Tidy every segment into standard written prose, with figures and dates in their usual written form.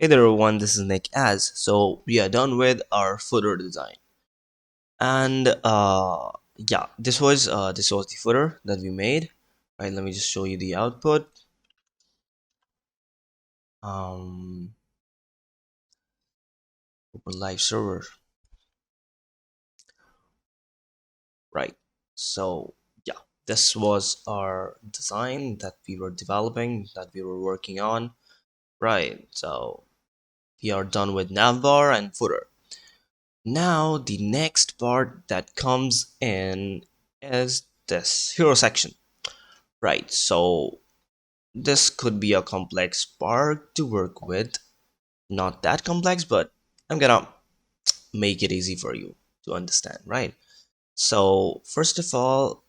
Hey there everyone, this is Nick as. So we are done with our footer design. And yeah, this was the footer that we made. Right, let me just show you the output. Um Open live server. Right. So yeah, this was our design that we were developing, that we were working on. Right. So we are done with navbar and footer. Now the next part that comes in is this hero section. Right, so this could be a complex part to work with. Not that complex, but I'm gonna make it easy for you to understand, right? So, first of all,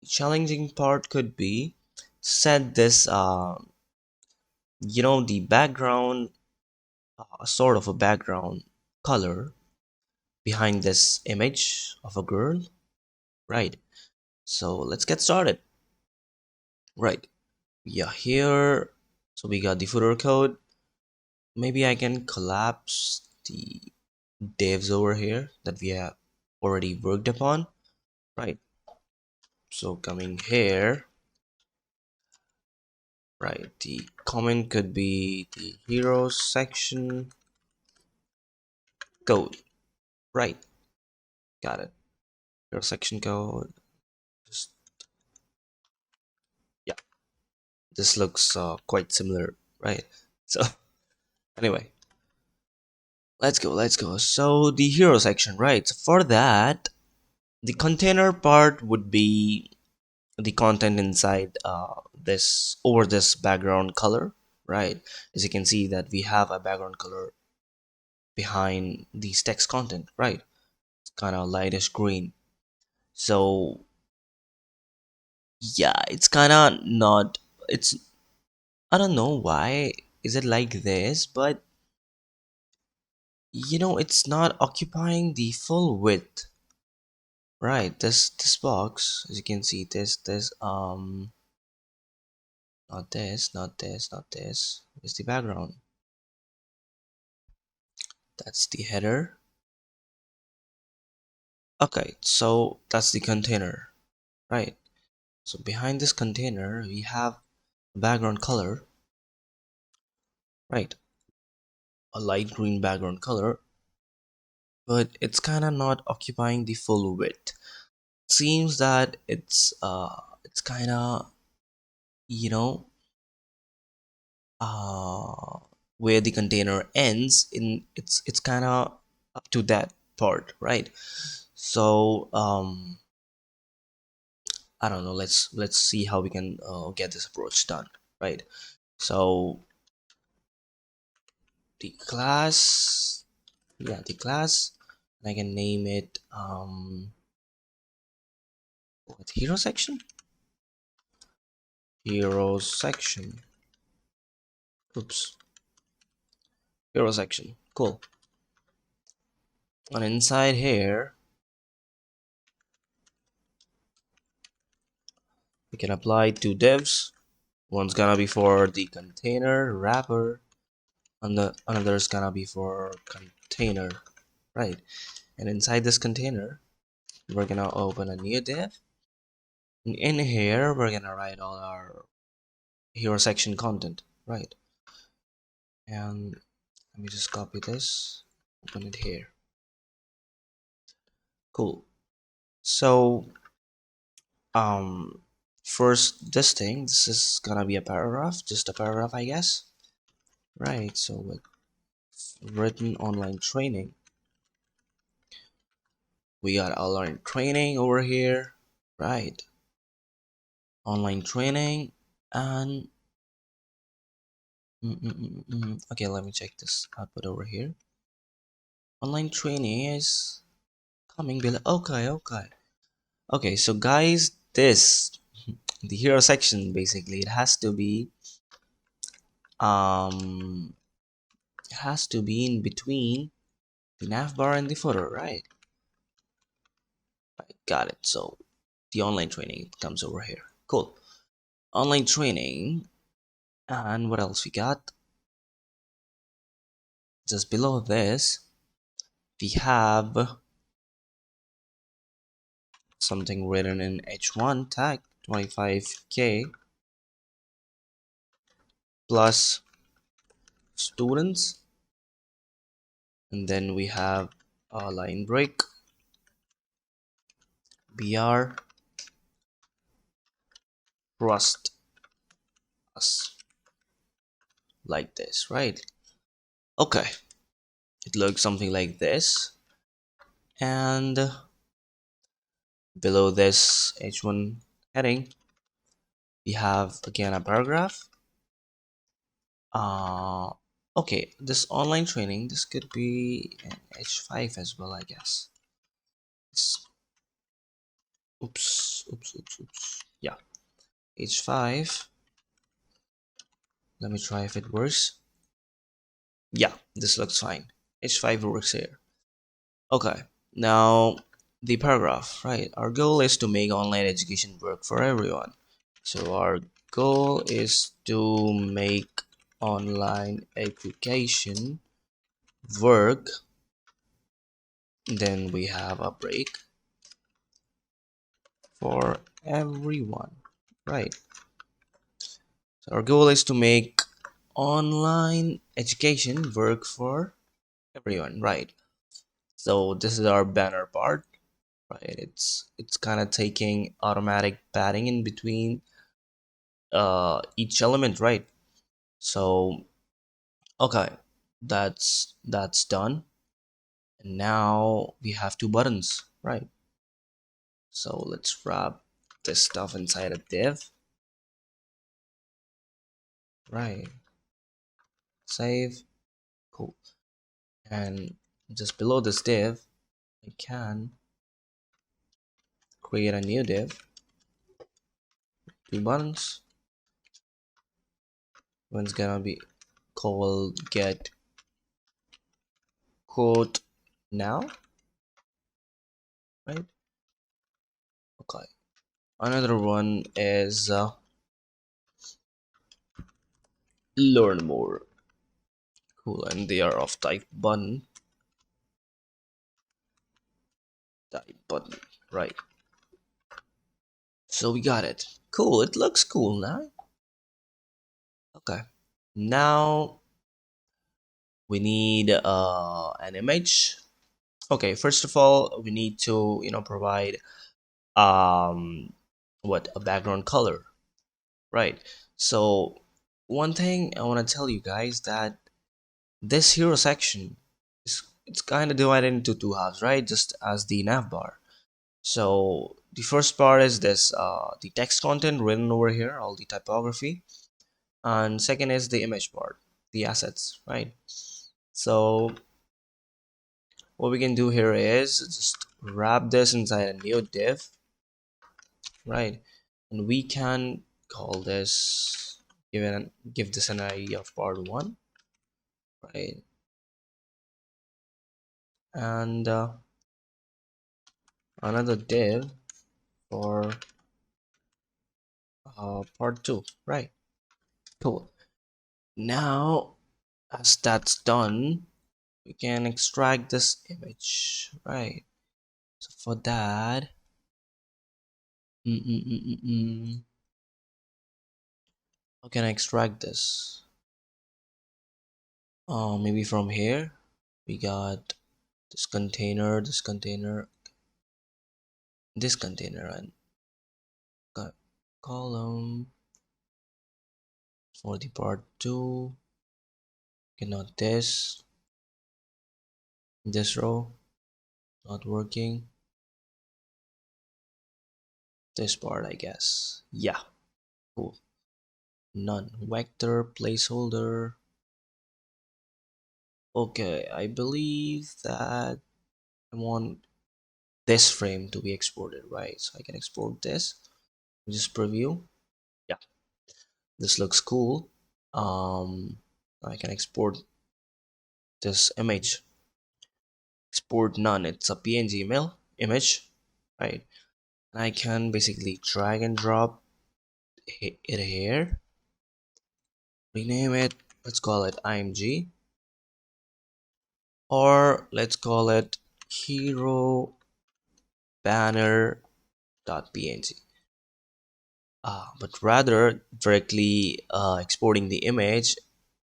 challenging part could be set this, the background, sort of a background color behind this image of a girl, right? So, let's get started. Right, yeah, here, so we got the footer code. Maybe I can collapse the divs over here that we have already worked upon. Right. So coming here, right, the comment could be the hero section code. Right. Got it. Hero section code. Just, yeah, this looks quite similar, right? So anyway, let's go. So the hero section, right? So for that, the container part would be the content inside this over this background color, right? As you can see that we have a background color behind these text content, right? It's kind of lightish green. So yeah, it's kind of not, it's, I don't know why is it like this, but it's not occupying the full width, right? This box, as you can see, this not this is the background. That's the header. Okay, so that's the container, right? So behind this container, we have a background color, right? A light green background color, but it's kind of not occupying the full width. Seems that it's kind of, you know, uh, where the container ends in, it's kind of up to that part, right? So I don't know. Let's see how we can get this approach done, right? So the class, yeah, the class, and I can name it what, hero section, oops, hero section, cool. And inside here we can apply two divs. One's gonna be for the container wrapper, and the another's gonna be for container, right? And inside this container we're gonna open a new div, and in here we're gonna write all our hero section content, right? And let me just copy this, open it here. Cool. So first, this is gonna be a paragraph, just a paragraph, I guess. Right, so with written online training, we got online training over here, right? Online training, and okay, let me check this output over here. Online training is coming below. Okay, so guys, this the hero section, basically it has to be um in between the nav bar and the footer, right? Right, got it. So the online training comes over here. Cool. Online training, and what else we got? just below this we have something written in h1 tag 25k plus students, and then we have a line break br trust us, like this, right? Okay, it looks something like this. And below this h1 heading we have again a paragraph. uh okay, this online training, this could be an h5 as well, I guess. It's, oops, yeah, h5. Let me try if it works. Yeah, this looks fine. h5 works here. Okay, now the paragraph, right? Our goal is to make online education work for everyone. So our goal is to make online education work. Then we have a break for everyone, right? So our goal is to make online education work for everyone, right? So this is our banner part, right? It's kind of taking automatic padding in between each element, right? So okay, that's done. And now we have two buttons, right? So let's wrap this stuff inside a div, right? Save. Cool. And just below this div I can create a new div, two buttons. One's gonna be called get code now, right? Okay, another one is learn more. Cool, and they are of type button, right? So we got it. Cool, it looks cool now. Okay, now we need an image. Okay, first of all we need to provide um what a background color, right? So one thing I want to tell you guys that this hero section is, it's kind of divided into two halves, right? Just as the navbar. So the first part is this the text content written over here, all the typography, and second is the image part, the assets, right? So what we can do here is just wrap this inside a new div, right? And we can call this, give this an ID of part one, right? And another div for part two, right? Cool. Now as that's done we can extract this image, right? So for that, mm, mm, mm, mm, mm, how can I extract this? Maybe from here we got this container, this container, and got column for the part two. Okay, not this row not working, this part I guess. Yeah, cool. None. Vector placeholder. Okay, I believe that I want this frame to be exported, right? So I can export this, just preview. Yeah, this looks cool. I can export this image. Export none, it's a png email image, right? And I can basically drag and drop it here, rename it, let's call it img, or let's call it hero banner.png. But rather directly exporting the image,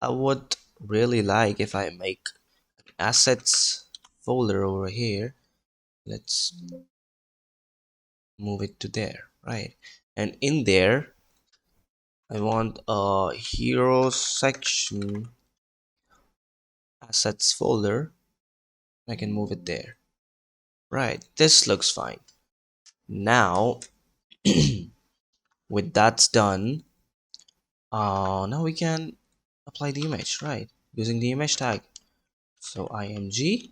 I would really like if I make assets folder over here. Let's move it to there, right? And in there, I want a hero section assets folder. I can move it there, right? This looks fine. Now, with that's done, now we can apply the image, right? Using the image tag. So img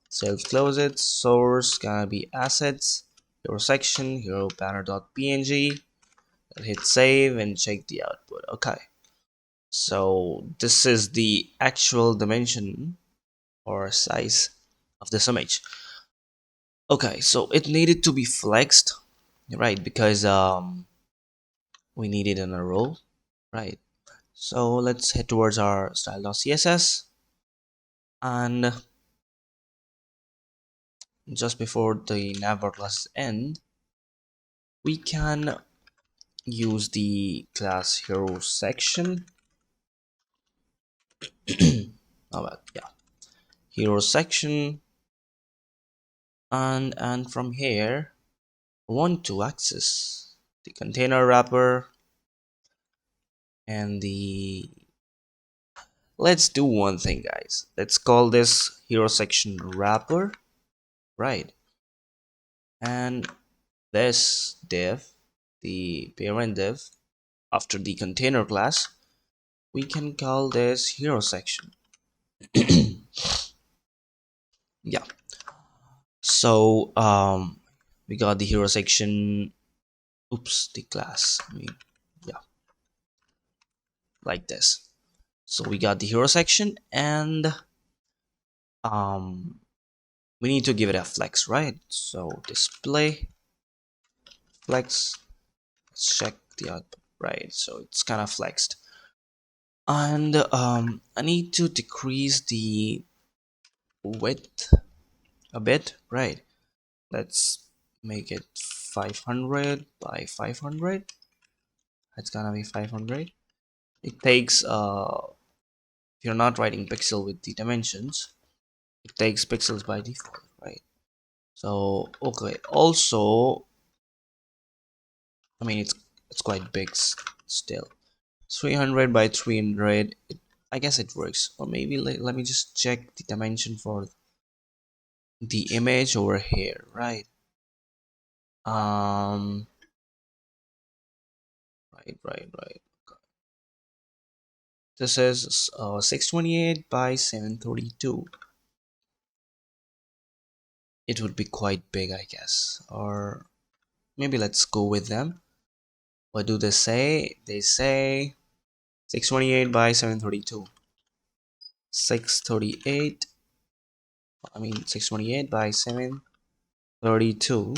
self close it, source gonna be assets, hero section, hero banner.png. Hit save and check the output. Okay, so this is the actual dimension or size of this image. Okay, so it needed to be flexed, right? Because we need it in a row, right? So let's head towards our style.css, and just before the navbar classes end, we can use the class hero section. Oh, well, yeah, hero section, and from here, I want to access the container wrapper and the. Let's do one thing, guys. Let's call this hero section wrapper, right? And this div, the parent div, after the container class, we can call this hero section. Yeah. So we got the hero section. Oops, the class. I mean, yeah, like this. So we got the hero section, and um we need to give it a flex, right? So display flex. Let's check the output, right? So it's kind of flexed, and I need to decrease the width a bit, right? Let's make it 500 by 500. It's gonna be 500. It takes if you're not writing pixel with the dimensions, it takes pixels by default, right? So okay, also I mean it's quite big still. 300 by 300. I guess it works. Or maybe let me just check the dimension for the image over here, right? Um, right. This is 628 by 732. It would be quite big, I guess. Or maybe let's go with them. What do they say? They say 628 by 732. 638. I mean 628 by 732.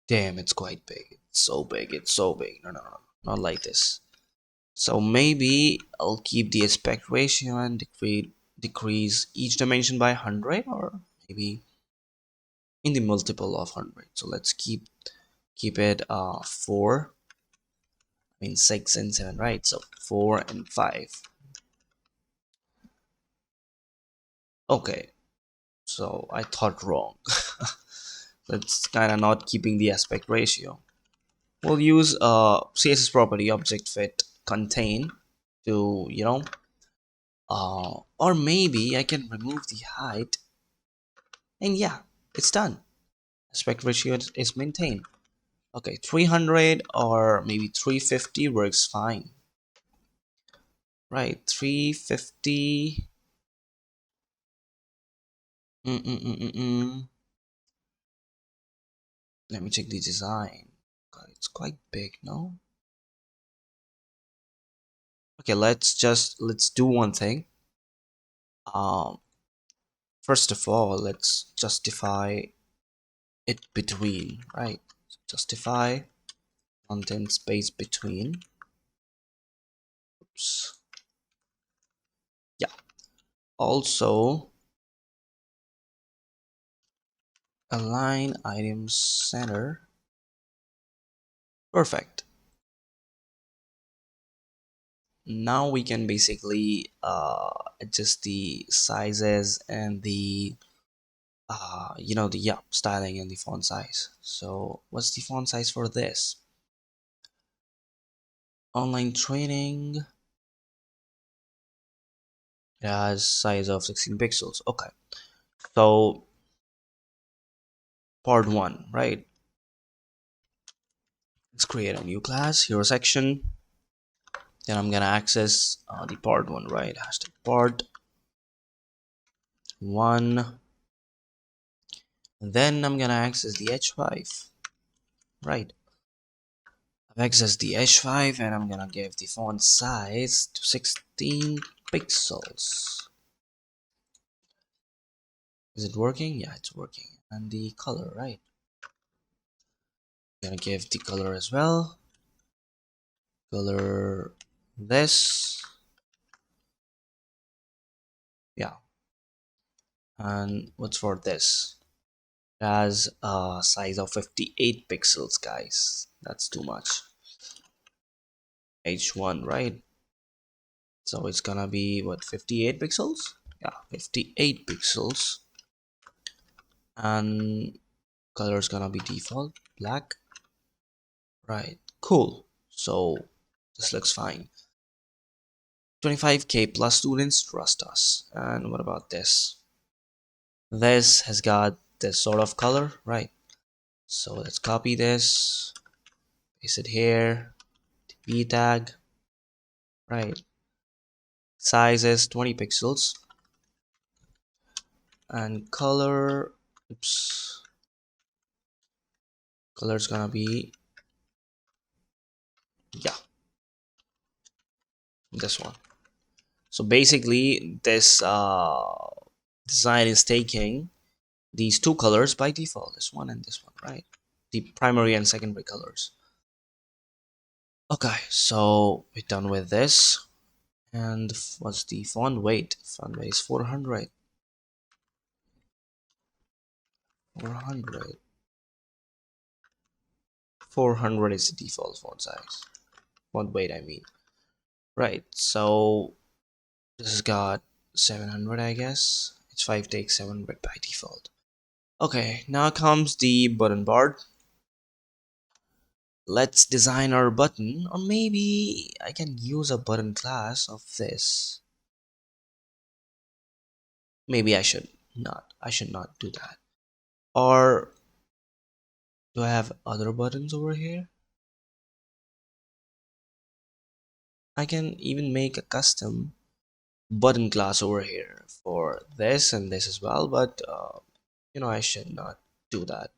Damn, it's quite big. It's so big. It's so big. No. Not like this. So maybe I'll keep the aspect ratio and decrease each dimension by 100, or maybe in the multiple of 100. So let's keep it 4. I mean 6 and 7, right? So 4 and 5. Okay, so I thought wrong. That's kind of not keeping the aspect ratio. We'll use CSS property object fit contain to or maybe I can remove the height, and yeah, it's done. Aspect ratio is maintained. Okay, 300 or maybe 350 works fine, right? 350. Let me check the design. Okay, it's quite big, no? Okay, let's do one thing. um First of all, let's justify it between, right? Justify content space between. Oops. Also, align item center. Perfect. Now we can basically adjust the sizes and the the styling and the font size. So what's the font size for this? Online training has size of 16 pixels. Okay, so part one, right? Let's create a new class, hero section. Then I'm gonna access the part one, right? Hashtag part one. And then I'm gonna access the h5, right? I've accessed the h5 and I'm gonna give the font size to 16 pixels. Is it working? Yeah, it's working. And the color, right? I'm gonna give the color as well. Color this. Yeah. And what's for this? It has a size of 58 pixels, guys. That's too much. H1, right? So it's gonna be what, 58 pixels? Yeah, 58 pixels. And color is gonna be default black. Right, cool. So this looks fine. 25k plus students trust us. And what about this? This has got this sort of color, right? So let's copy this, paste it here, p tag, right? Size is 20 pixels and color, oops, color is gonna be, yeah, this one. So basically this design is taking these two colors by default, this one and this one, right? The primary and secondary colors. Okay, so we're done with this. And what's the font weight? Font weight is 400. 400. 400 is the default font size. Font weight, I mean. Right, so this has got 700, I guess. It's 5 takes 700 by default. Okay, now comes the button bar. Let's design our button, or maybe I can use a button class of this. Maybe I should not. I should not do that. Or do I have other buttons over here? I can even make a custom button class over here for this and this as well, but I should not do that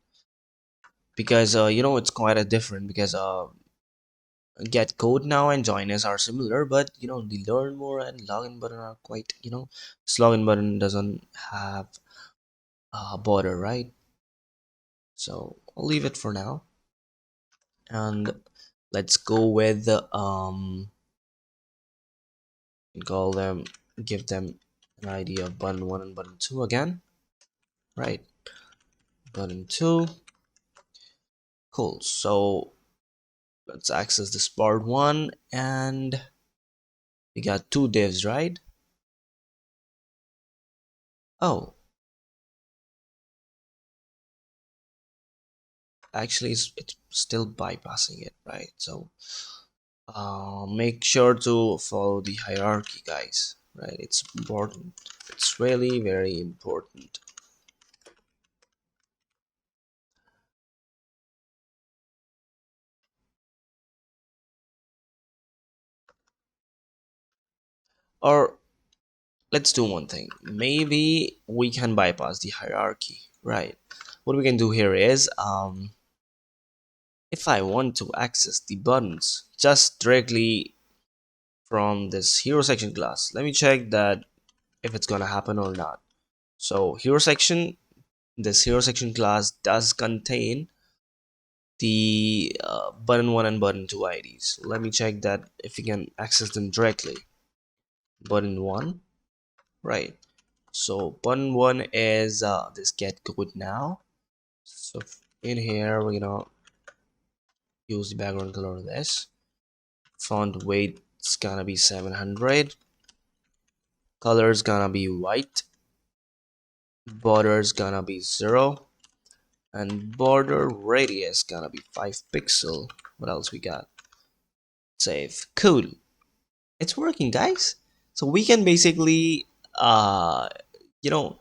because it's quite a different because get code now and join us are similar, but the learn more and login button are quite, this login button doesn't have a border, right? So I'll leave it for now, and let's go with call them, give them an idea of button 1 and button 2 again, right? Button 2, cool. So let's access this part 1, and we got two divs, right? Oh, actually it's still bypassing it, right? So make sure to follow the hierarchy, guys, right? It's important. It's really very important. Or let's do one thing. Maybe we can bypass the hierarchy, right? What we can do here is if I want to access the buttons just directly from this hero section class, let me check that if it's gonna happen or not. So hero section, this hero section class does contain the button 1 and button 2 IDs. Let me check that if you can access them directly. Button 1, right? So button one is this get code now. So in here we're gonna use the background color of this. Font weight is gonna be 700. Color is gonna be white. Border is gonna be 0. And border radius gonna be 5 pixel. What else we got? Save. Cool. It's working, guys. So we can basically you know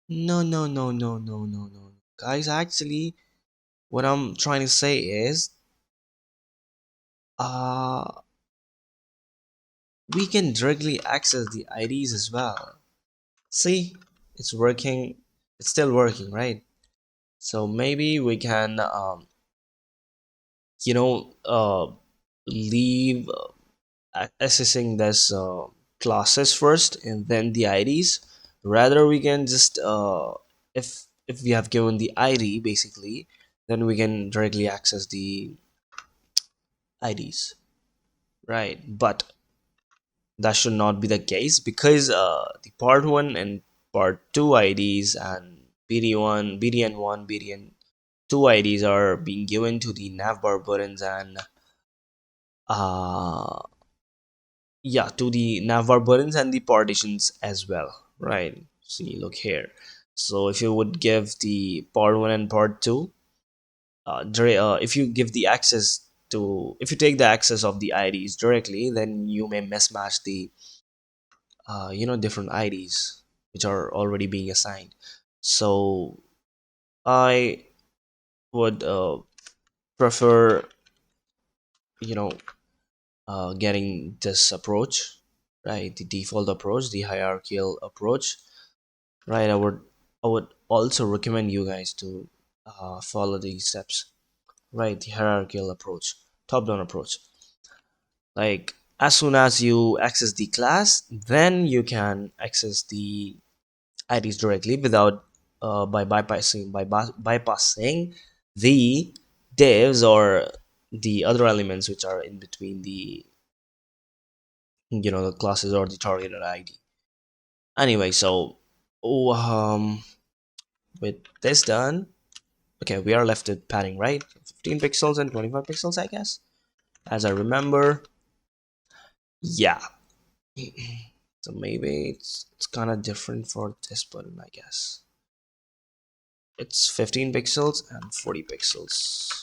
no, guys, actually what I'm trying to say is uh we can directly access the IDs as well. See, it's working. It's still working, right? So maybe we can you know leave assessing this classes first and then the IDs. Rather we can just if we have given the ID basically, then we can directly access the IDs, right? But that should not be the case because the part 1 and part 2 IDs and BD1 BDN1 BDN2 IDs are being given to the navbar buttons and uh yeah, to the navbar buttons and the partitions as well, right? See, look here. So if you would give the part 1 and part 2 if you give the access to, if you take the access of the IDs directly, then you may mismatch the different IDs which are already being assigned. So I would prefer you know getting this approach, right? The default approach, the hierarchical approach, right? I would also recommend you guys to follow these steps, right? The hierarchical approach, top down approach. Like as soon as you access the class, then you can access the IDs directly without by bypassing the divs or the other elements which are in between the the classes or the targeted ID. Anyway, so oh, with this done, okay, we are left with padding, right? 15 pixels and 25 pixels, I guess, as I remember. Yeah. So maybe it's kind of different for this button, I guess. It's 15 pixels and 40 pixels.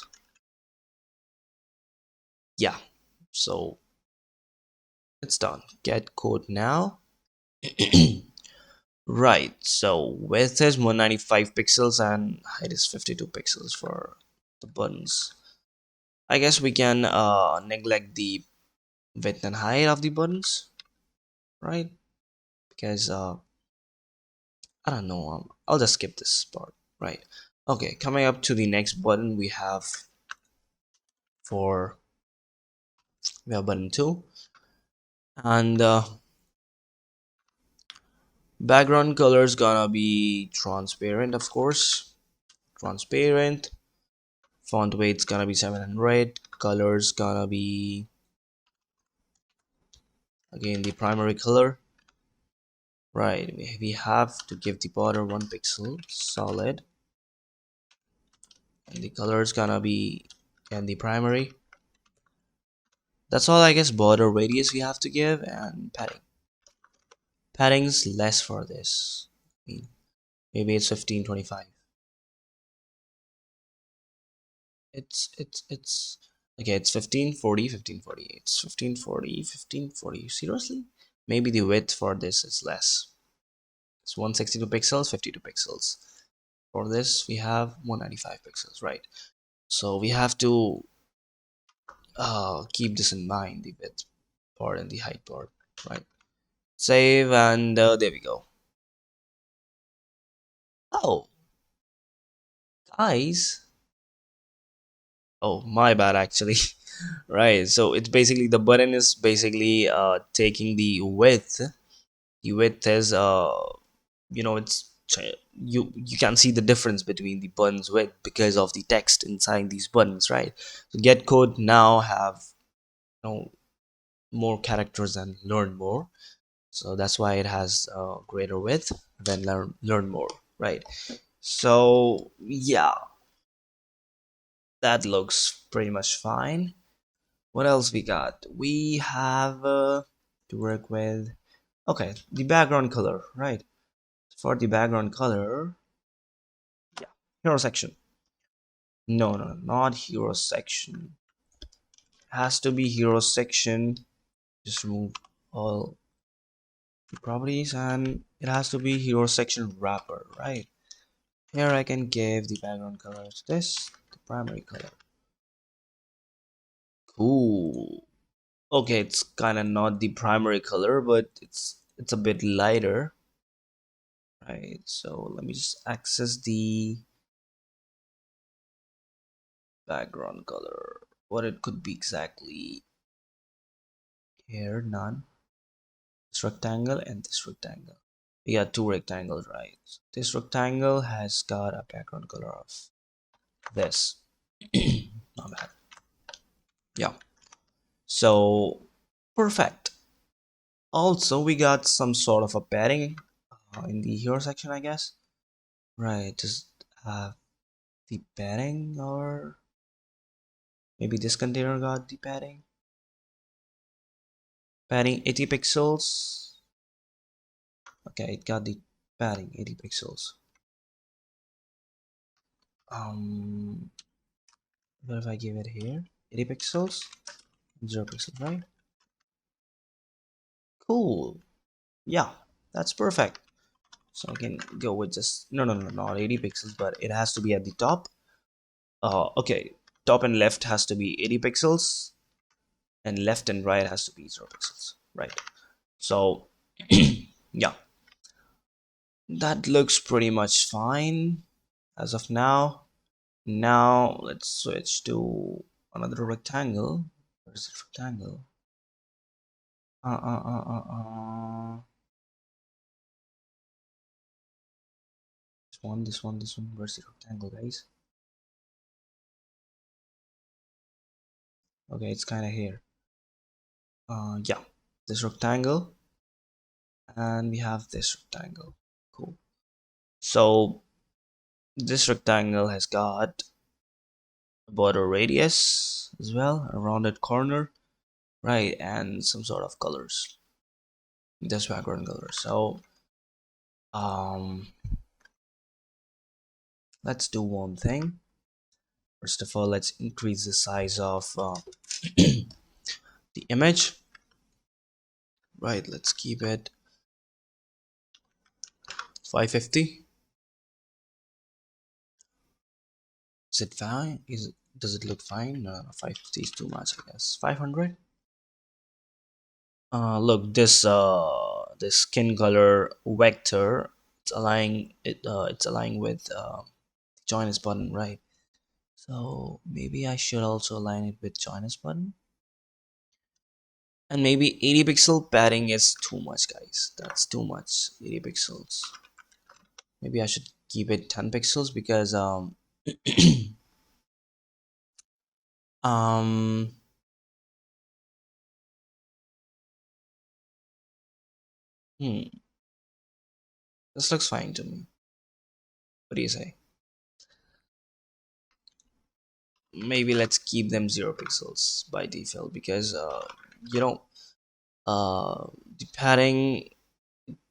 Yeah. So it's done. Get code now. Right. So width is 195 pixels and height is 52 pixels for the buttons. I guess we can neglect the width and height of the buttons, right? Because I don't know. I'll just skip this part, right? Okay, coming up to the next button, for we have button 2, and background color is gonna be transparent, of course. Transparent. Font weight's gonna be 700. Color's gonna be again the primary color. Right, we have to give the border 1 pixel solid, and the color is gonna be and the primary. That's all, I guess. Border radius we have to give, and padding. Padding's less for this. I mean, maybe it's 1525. It's okay. It's 1540, 1540. It's 1540, 1540. Seriously? Maybe the width for this is less. It's 162 pixels, 52 pixels. For this, we have 195 pixels, right? So we have to keep this in mind, the width part and the height part, right? Save, and there we go. Oh, guys. Oh, my bad, actually. Right. So it's basically the button is basically taking the width. The width is it's you can see the difference between the buttons width because of the text inside these buttons, right? So get code now have you know more characters and learn more. So that's why it has greater width. Then learn more, right? So yeah, that looks pretty much fine. What else we got? We have to work with. Okay, the background color, right? For the background color, yeah, hero section. No, no, not hero section. Has to be hero section. Just remove all the properties, and it has to be hero section wrapper, right? Here I can give the background color to this, the primary color. Cool. Okay, it's kind of not the primary color, but it's a bit lighter, right? So let me just access the background color. What it could be exactly. Here, none. This rectangle and this rectangle. We got two rectangles, right? So this rectangle has got a background color of this. Not bad. Yeah. So perfect. Also, we got some sort of a padding in the hero section, I guess. Right. Just have the padding, or maybe this container got the padding. Padding 80 pixels. Okay, it got the padding 80 pixels. Um, what if I give it here? 80 pixels, 0 pixels, right? Cool. Yeah, that's perfect. So I can go with just no, no, no, not 80 pixels, but it has to be at the top. Okay, top and left has to be 80 pixels, and left and right has to be 0 pixels, right? So yeah, that looks pretty much fine as of now. Now let's switch to another rectangle. Where's the rectangle? Uh, uh, uh, uh, uh. This one. Where's the rectangle, guys? Okay, it's kind of here. Yeah, this rectangle, and we have this rectangle. Cool. So this rectangle has got a border radius as well, a rounded corner, right, and some sort of colors. This background color. So um, let's do one thing. First of all, let's increase the size of the image. Right, let's keep it 550. Is it fine? Does it look fine? No, 550 is too much, I guess. 500. Look, this skin color vector, it's aligning with join as button, right? So maybe I should also align it with join as button. And maybe 80 pixel padding is too much, guys. That's too much. 80 pixels. Maybe I should keep it 10 pixels because um hmm, this looks fine to me. What do you say? Maybe let's keep them 0 pixels by default because you know the padding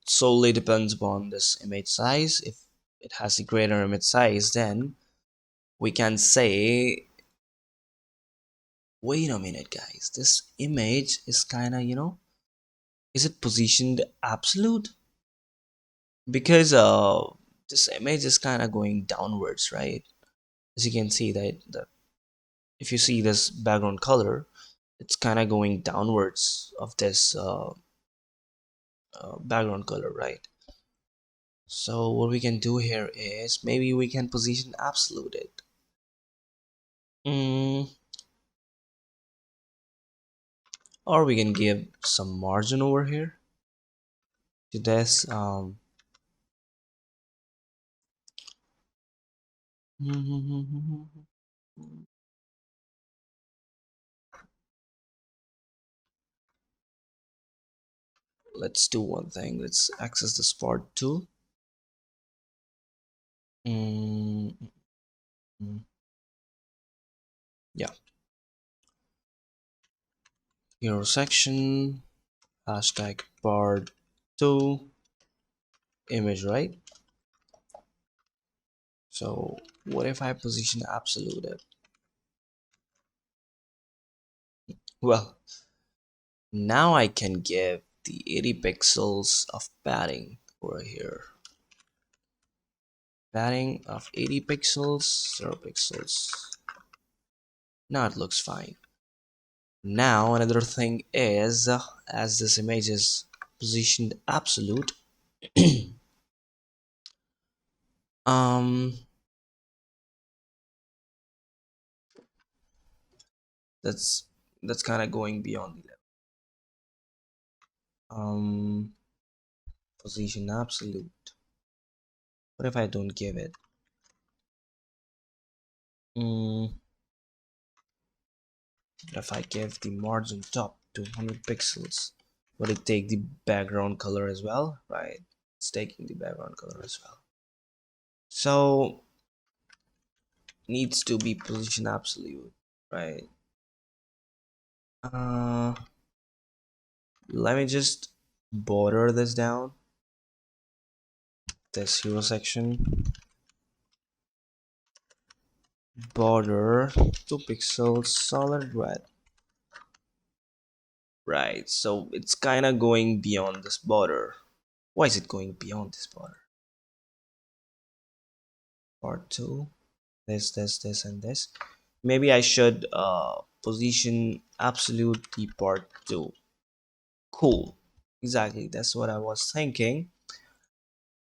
solely depends upon this image size. If it has a greater image size, then we can say, wait a minute, guys, this image is kind of, is it positioned absolute? Because this image is kind of going downwards, right? As you can see that if you see this background color, it's kind of going downwards of this background color, right? So what we can do here is maybe we can position absolute it. Mm, or we can give some margin over here to this. let's do one thing. Let's access this part too. Mm, mm, yeah, hero section, hashtag part 2, image, right? So what if I position absolute? Well, now I can give the 80 pixels of padding over here. Padding of 80 pixels, 0 pixels. Now it looks fine. Now another thing is, as this image is positioned absolute, um, that's that's kind of going beyond the level. Position absolute. What if I don't give it? Mm, if I give the margin top to 100 pixels, will it take the background color as well? Right, it's taking the background color as well. So needs to be position absolute, right? Uh, let me just border this down. This hero section, border 2 pixels, solid red. Right, so it's kind of going beyond this border. Why is it going beyond this border? Part 2, this, and this. Maybe I should position absolute the part 2. Cool. Exactly, that's what I was thinking.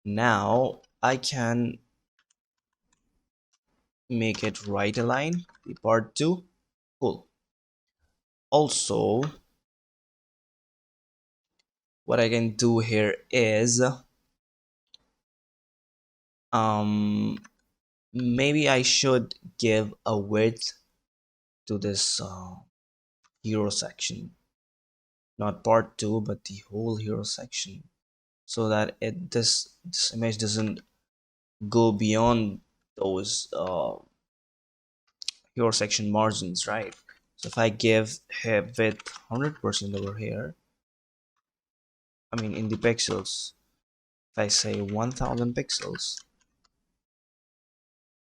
Now I can make it right align the part 2. Cool. Also, what I can do here is um maybe I should give a width to this hero section, not part 2 but the whole hero section, so that this image doesn't go beyond those hero section margins, right? So if I give here width 100% over here, I mean in the pixels, if I say 1000 pixels,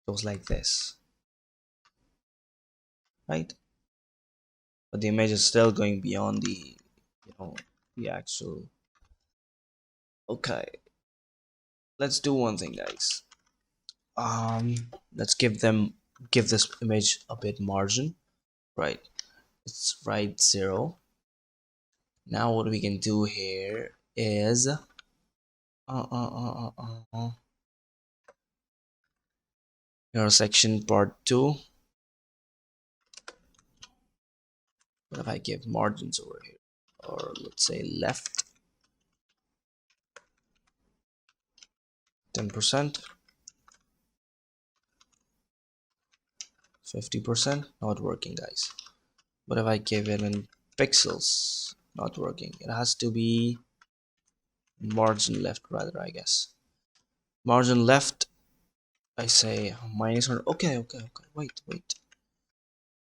goes like this, right? But the image is still going beyond the, you know, the actual. Okay, let's do one thing, guys. Let's give this image a bit margin, right? It's right 0. Now what we can do here is your section part 2. What if I give margins over here, or let's say left 10%, 50%? Not working, guys. What if I give it in pixels? Not working. It has to be margin left, rather, I guess. Margin left, I say -100. Okay, wait,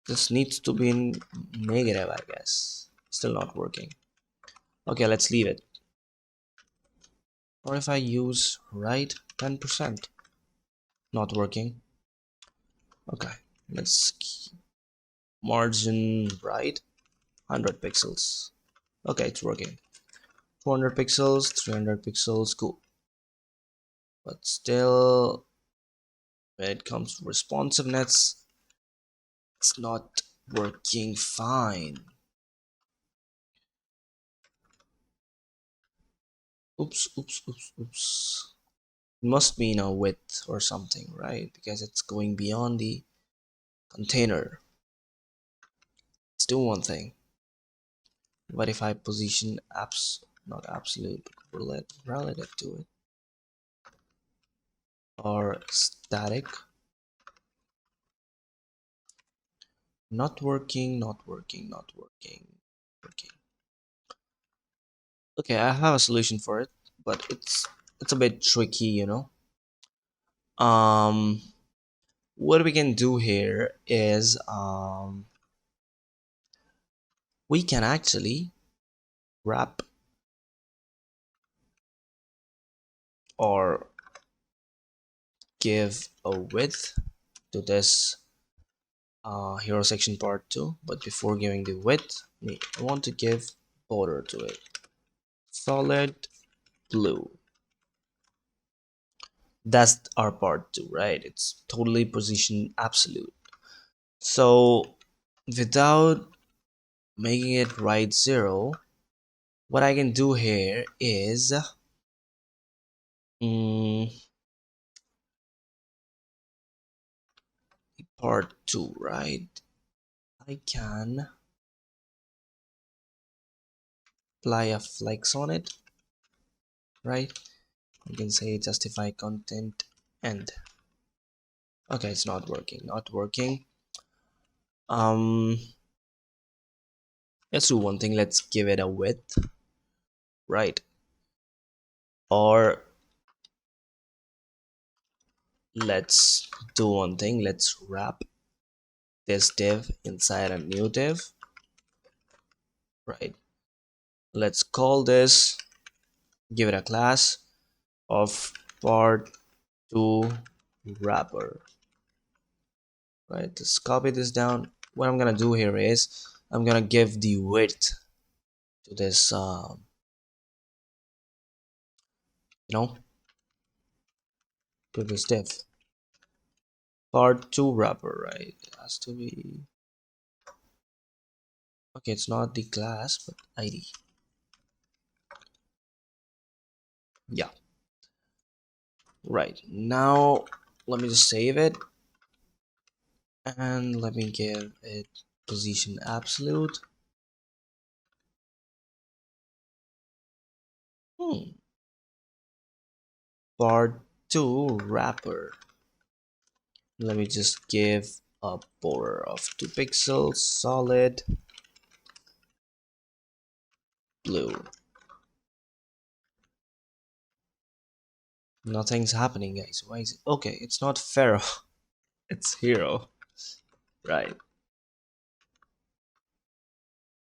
this needs to be in negative, I guess. Still not working. Okay, let's leave it. Or if I use right 10%, not working. Okay, let's keep margin right 100 pixels. Okay, it's working. 400 pixels, 300 pixels, cool. But still, when it comes to responsiveness, it's not working fine. Oops. It must be in a width or something, right? Because it's going beyond the container. Let's do one thing. What if I position not absolute, relative to it, or static? Not working. Okay, I have a solution for it, but it's a bit tricky, Um, what we can do here is we can actually wrap or give a width to this hero section part 2, but before giving the width I want to give border to it, solid blue. That's our part 2, right? It's totally position absolute. So without making it right 0, what I can do here is mm, part 2, right? I can apply a flex on it, right? I can say justify content end. Okay, it's not working, not working. um let's do one thing, let's give it a width, right? Or let's do one thing, let's wrap this div inside a new div, right? Let's call this, give it a class of part 2 wrapper, right? Let's copy this down. What I'm gonna do here is I'm gonna give the width to this you know to this div, part 2 wrapper, right? It has to be, okay, it's not the class but id. Yeah, right. Now let me just save it and let me give it position absolute. Part 2 wrapper, let me just give a border of 2 pixels, solid blue. Nothing's happening, guys. Why is it? Okay, it's not Pharaoh. It's hero, right?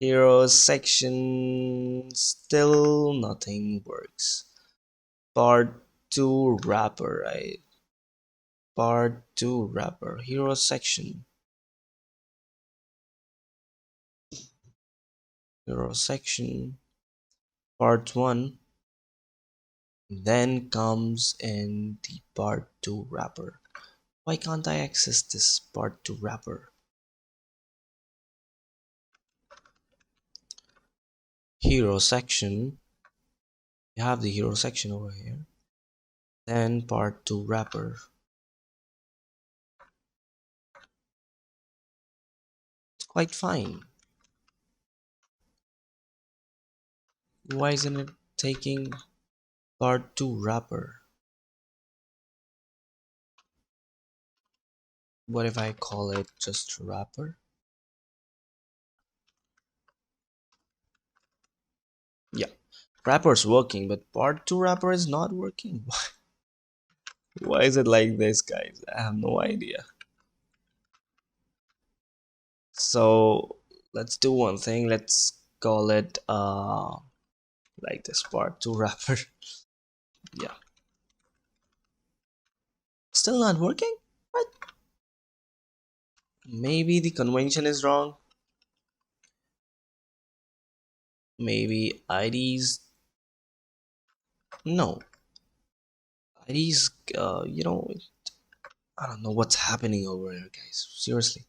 Hero section, still nothing works. Part 2 wrapper, right? Part 2 wrapper, hero section, hero section, part 1, then comes in the part 2 wrapper. Why can't I access this part 2 wrapper? Hero section, you have the hero section over here, then part 2 wrapper. It's quite fine. Why isn't it taking part 2 wrapper? What if I call it just wrapper? Yeah, wrapper's working, but part 2 wrapper is not working. Why is it like this, guys? I have no idea. So let's do one thing, let's call it like this, part 2 wrapper. Yeah, still not working. What? Maybe the convention is wrong. Maybe IDs. No, IDs. I don't know what's happening over here, guys. Seriously.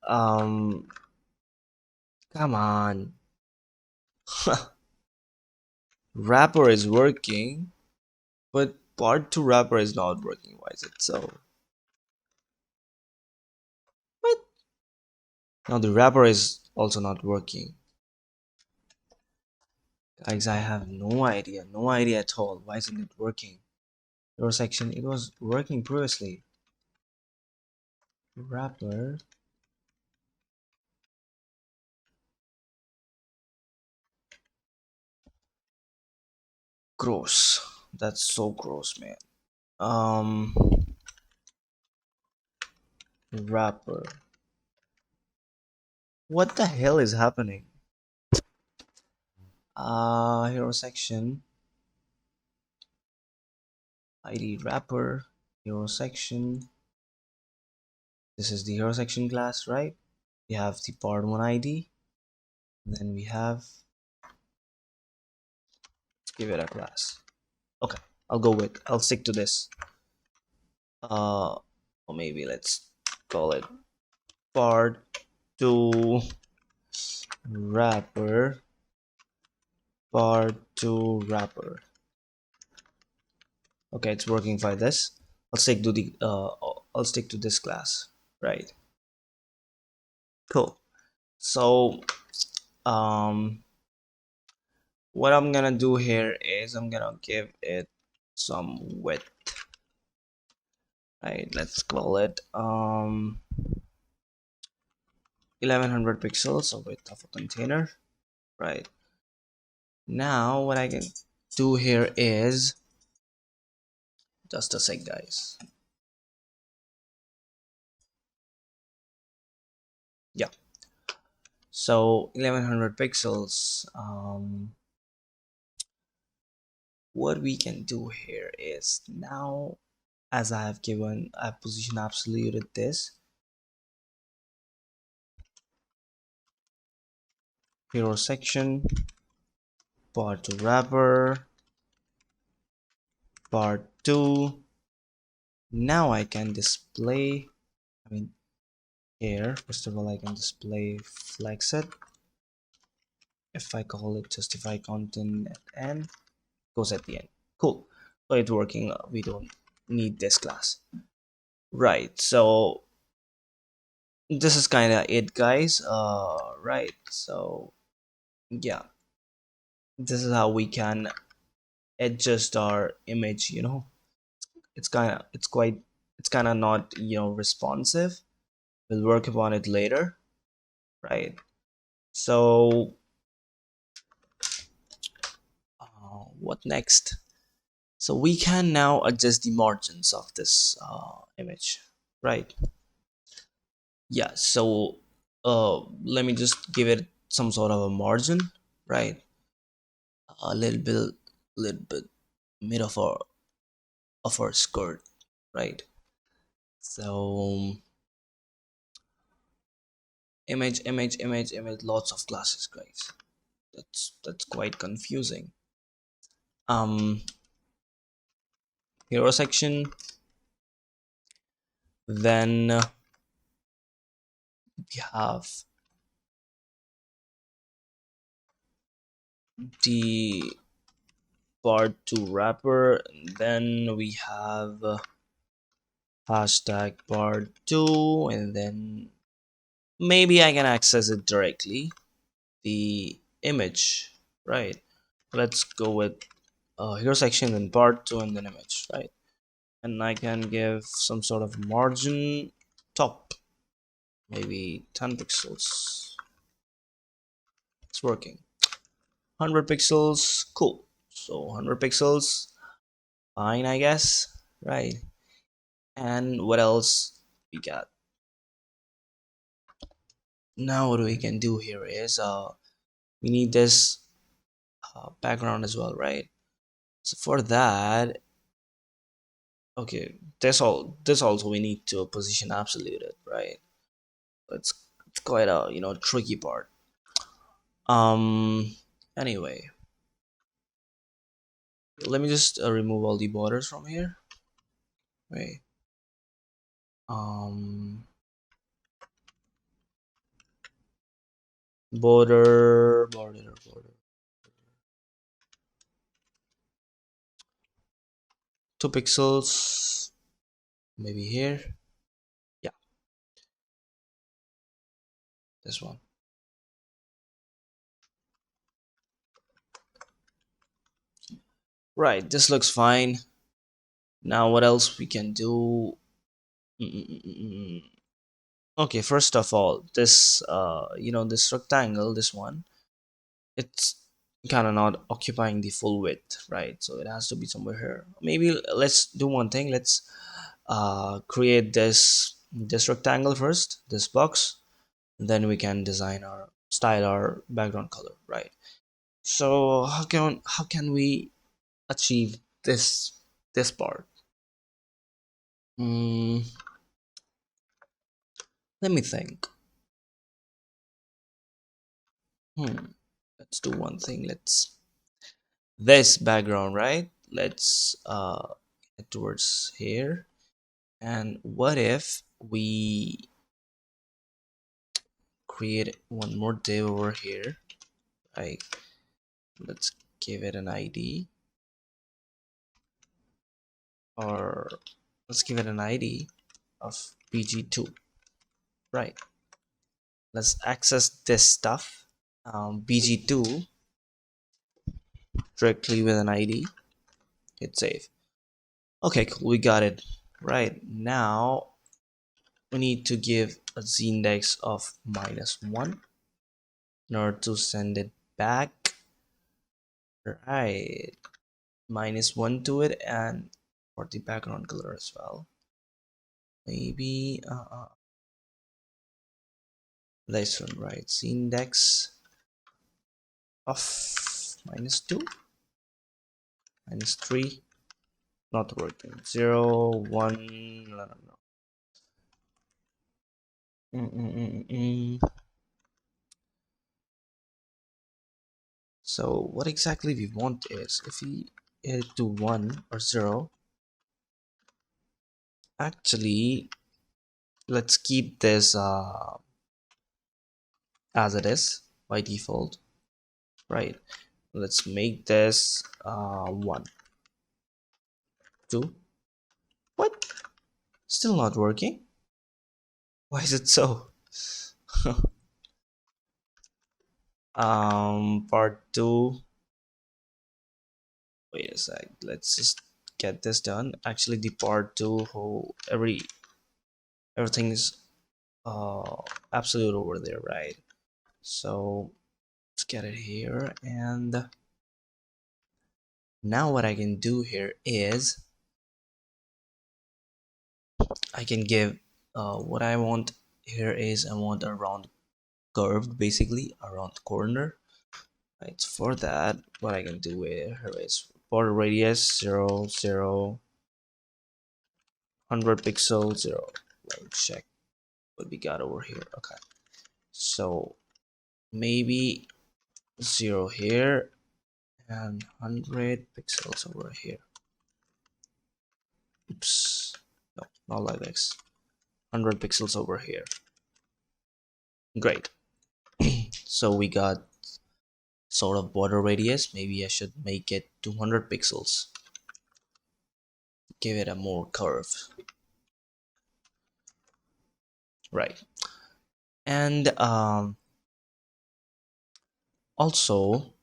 Um, Come on. Wrapper is working, but part 2 wrapper is not working. Why is it so? What? Now the wrapper is also not working. Guys, I have no idea. No idea at all. Why isn't it working? Your section, it was working previously. Wrapper. Gross. That's so gross, man. Um, Wrapper. What the hell is happening? Hero section, ID wrapper, hero section. This is the hero section class, right? We have the part 1 ID. Then we have, let's give it a class. Okay, I'll stick to this. Or maybe let's call it part 2 wrapper, part 2 wrapper. Okay, it's working fine. This I'll stick to this class, right? Cool. So what I'm gonna do here is I'm gonna give it some width, right? Let's call it 1100 pixels of width of a container, right? Now what I can do here is just a sec, guys. Yeah, so 1100 pixels. What we can do here is now, as I've position absoluted this hero section, part 2 wrapper, part 2. Now I can display, I mean, here first of all I can display flex it. If I call it justify content at end, goes at the end. Cool. So it's working. We don't need this class, right? So this is kind of it, guys. Right, so yeah, this is how we can adjust our image, it's kind of not, responsive. We'll work upon it later, right? So what next? So we can now adjust the margins of this image, right? Yeah, so let me just give it some sort of a margin, right? A little bit mid of our skirt, right? So image, lots of classes, guys. That's quite confusing. um Hero section, then we have the part 2 wrapper, and then we have hashtag part 2, and then maybe I can access it directly, the image, right? Let's go with hero section, then part 2, and then image, right? And I can give some sort of margin top, maybe 10 pixels. It's working. 100 pixels, cool. So 100 pixels, fine, I guess, right? And what else we got? Now what we can do here is we need this background as well, right? So for that, okay, this also we need to position absoluted, right? It's quite a, tricky part. um anyway, let me just remove all the borders from here, right? um border 2 pixels, maybe here. Yeah, this one. Right, this looks fine. Now what else we can do? Mm-mm-mm-mm. Okay, first of all, this this rectangle, this one, it's kind of not occupying the full width, right? So it has to be somewhere here. Maybe let's do one thing. Let's create this rectangle first, this box, then we can design our style our background color, right? So how can we achieve this part? mm, Let me think. hmm let's do one thing. Let's this background, right? Let's head towards here. And what if we create one more div over here, right? Let's give it an ID, or let's give it an ID of bg2, right? Let's access this stuff, bg2 directly with an ID. Hit save. Okay, cool, we got it. Right now we need to give a z-index of -1 in order to send it back, right? -1 to it, and for the background color as well. Maybe this one, right? Z-index of -2, -3, not working. 0, 1, no, no, no. Mm, mm, mm, mm. So what exactly we want is, if we hit to 1 or 0, actually let's keep this as it is by default, right? Let's make this 1, 2. What? Still not working? Why is it so? Part 2. Wait a sec, let's just get this done. Actually the part 2 whole everything's absolute over there, right? So let's get it here. And now what I can do here is I can give what I want here is I want a round curved, basically around the corner, right? For that, what I can do here is border radius 0, 0, 100 pixels, 0. Let me check what we got over here. Okay, so maybe 0 here and 100 pixels over here. Oops, no, not like this. 100 pixels over here. Great. So we got sort of border radius. Maybe I should make it 200 pixels. Give it a more curve, right? And also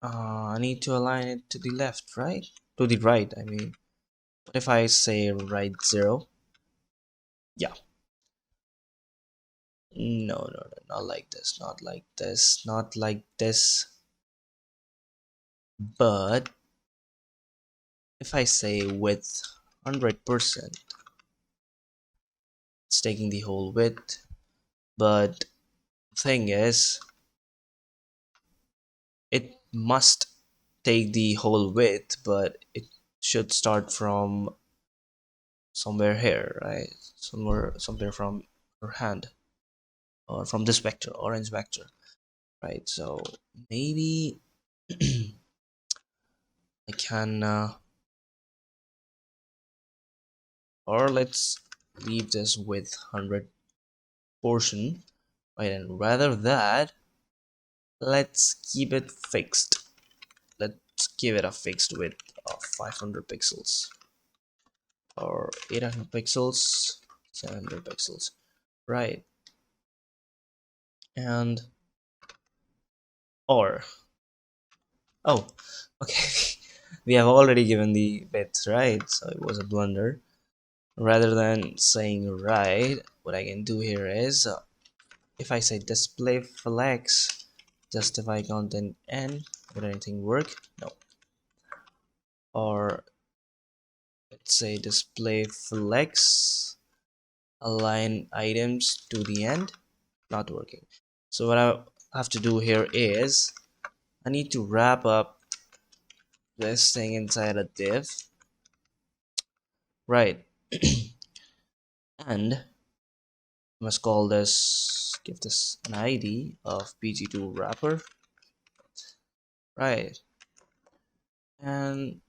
I need to align it to the left, right? To the right, I mean. What if I say right 0? Yeah. No, no, no, not like this, not like this, not like this. But if I say width 100%, it's taking the whole width. But thing is, it must take the whole width, but it should start from somewhere here, right? Somewhere from your hand, or from this vector, orange vector, right? So maybe I can or let's leave this with 100 portion, right? And rather that, let's keep it fixed. Let's give it a fixed width of 500 pixels, or 800 pixels, 700 pixels, right? And or oh, okay. We have already given the width, right? So it was a blunder. Rather than saying right, what I can do here is if I say display flex justify content and would anything work? No. Or let's say display flex align items to the end, not working. So what I have to do here is I need to wrap up this thing inside a div, right? And I must call this, give this an ID of pg2 wrapper, right? And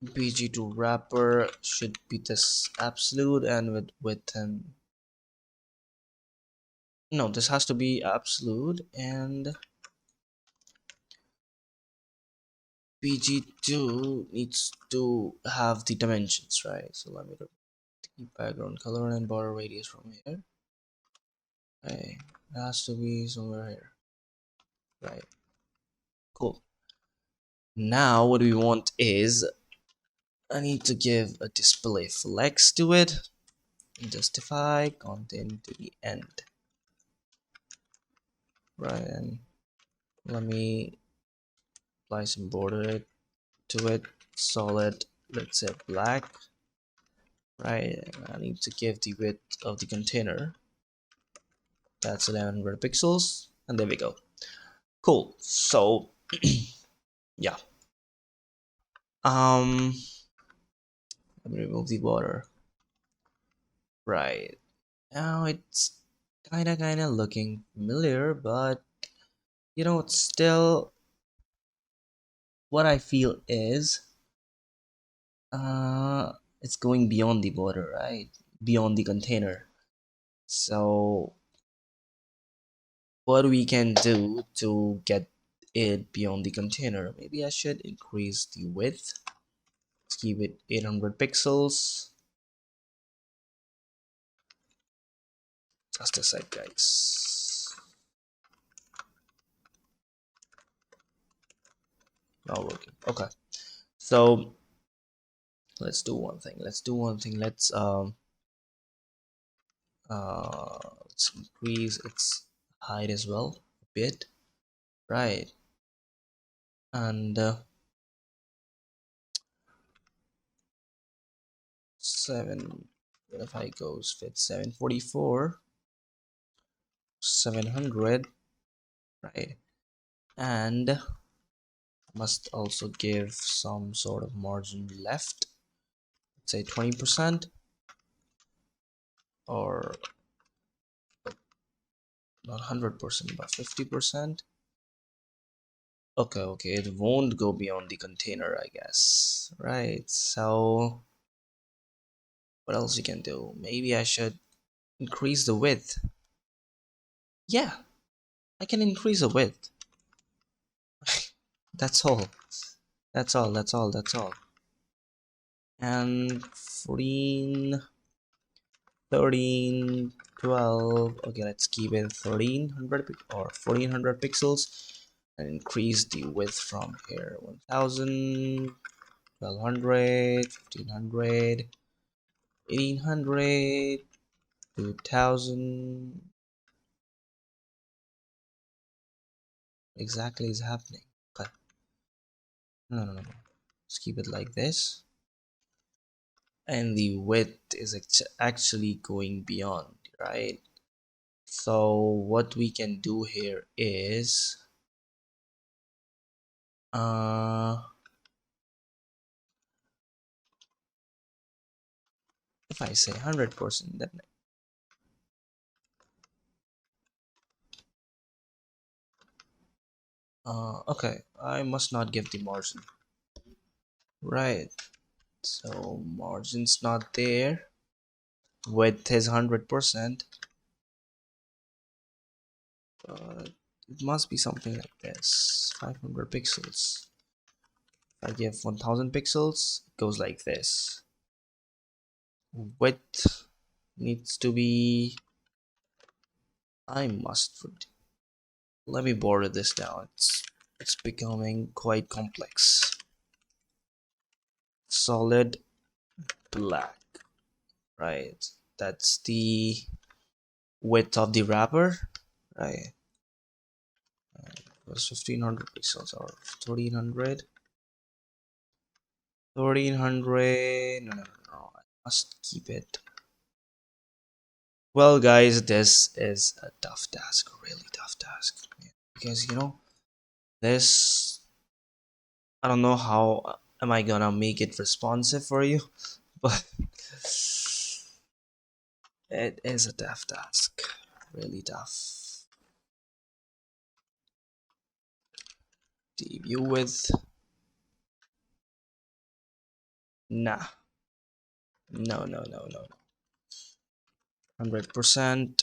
pg2 wrapper should be this absolute and with width and no, this has to be absolute and pg2 needs to have the dimensions, right? So let me look at the background color and border radius from here. Okay, it has to be somewhere here, right? Cool. Now what we want is I need to give a display flex to it and justify content to the end, right? And let me apply some border to it, solid, let's say black, right? And I need to give the width of the container, that's 1100 pixels, and there we go. Cool. So yeah, let me remove the border. Right now it's kinda looking familiar, but you know, it's still what I feel is it's going beyond the border, right? Beyond the container. So what we can do to get it beyond the container, maybe I should increase the width. Let's keep it 800 pixels. Just a sec, guys. Not working. Okay, so let's do one thing. Let's increase its height as well a bit, right? And 7, if I goes fit 744, 700, right? And must also give some sort of margin left, let's say 20%, or not 100% but 50%. Okay, it won't go beyond the container, I guess, right? So what else you can do? Maybe I should increase the width. Yeah, I can increase the width. That's all. That's all. And 14, 13, 12. Okay, let's keep it 1300 or 1400 pixels and increase the width from here 1000, 1200, 1500, 1800, 2000. Exactly is happening. Okay. No. Let's keep it like this. And the width is actually going beyond, right? So what we can do here is if I say 100%, then okay, I must not give the margin, right? So margin's not there, width is 100%, but it must be something like this, 500 pixels. If I give 1000 pixels, it goes like this. Width needs to be, I must, let me border this down, it's becoming quite complex. Solid black, right? That's the width of the wrapper. right? It was 1500 pixels or 1300. 1300. No, no, no, no. I must keep it. Well, guys, this is a tough task, a really tough task, because this. I don't know how am I gonna make it responsive for you, but it is a tough task, really tough. Debut with nah, no, no, no, no, 100%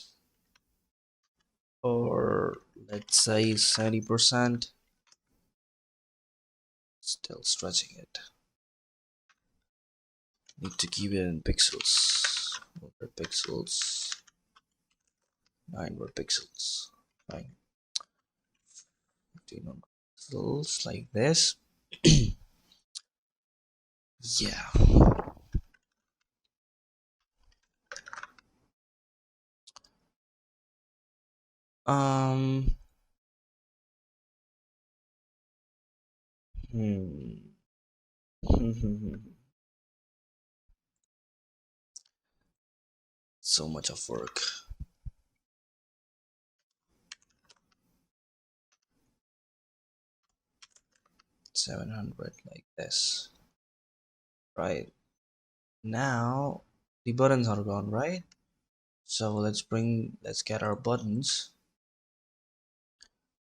or let's say 70%. Still stretching it. Need to keep it in pixels. 100 pixels, 900 pixels, fine. 1500 pixels like this. Yeah. Um. Hmm. So much of work. 700 like this. Right. Now the buttons are gone, right? So let's get our buttons.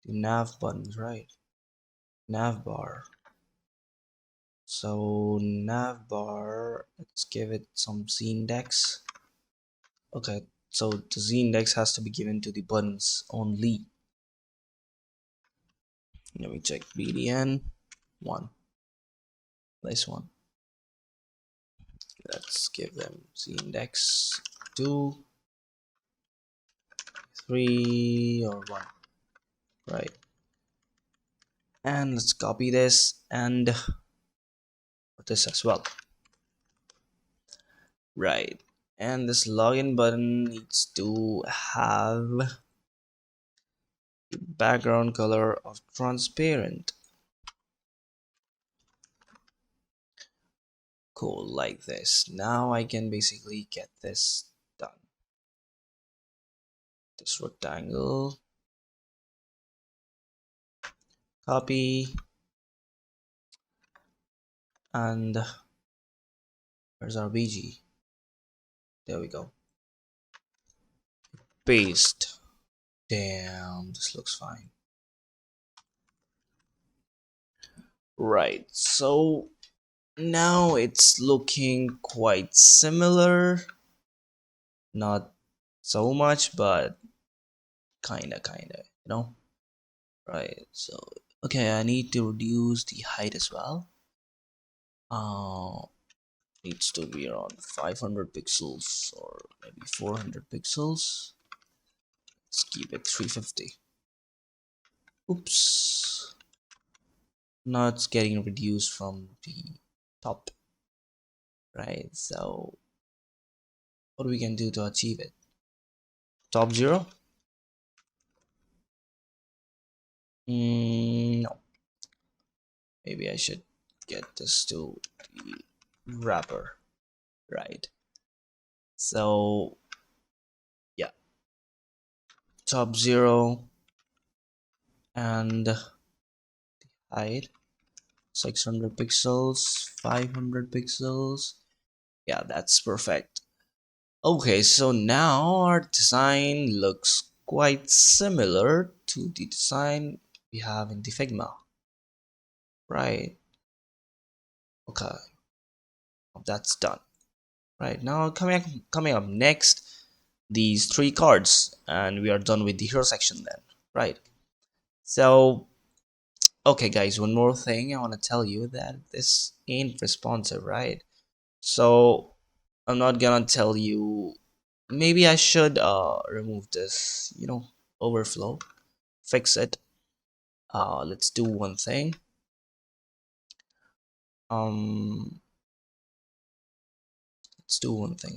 The nav buttons, right? Nav bar. So nav bar, let's give it some z index. Okay, so the z index has to be given to the buttons only. Let me check bdn 1. This one. Let's give them z index 2, 3, or 1. Right. And let's copy this and put this as well. Right. And this login button needs to have the background color of transparent. Cool, like this. Now I can basically get this done. This rectangle, copy, and where's our BG? There we go. Paste. Damn, this looks fine. Right, so now it's looking quite similar. Not so much, but kinda. Right, so okay, I need to reduce the height as well. Needs to be around 500 pixels or maybe 400 pixels. Let's keep it 350. Oops. Now it's getting reduced from the top. Right, so what we can do to achieve it? Top 0? No. Maybe I should get this to the wrapper. Right. So yeah, top 0 and height 600 pixels, 500 pixels. Yeah, that's perfect. Okay, so now our design looks quite similar to the design we have in the Figma. Right. Okay, that's done. Right, now coming up next, these 3 cards, and we are done with the hero section then. Right. So okay guys, one more thing I want to tell you, that this ain't responsive, right? So I'm not gonna tell you, maybe I should remove this, overflow, fix it. Let's do one thing. um let's do one thing.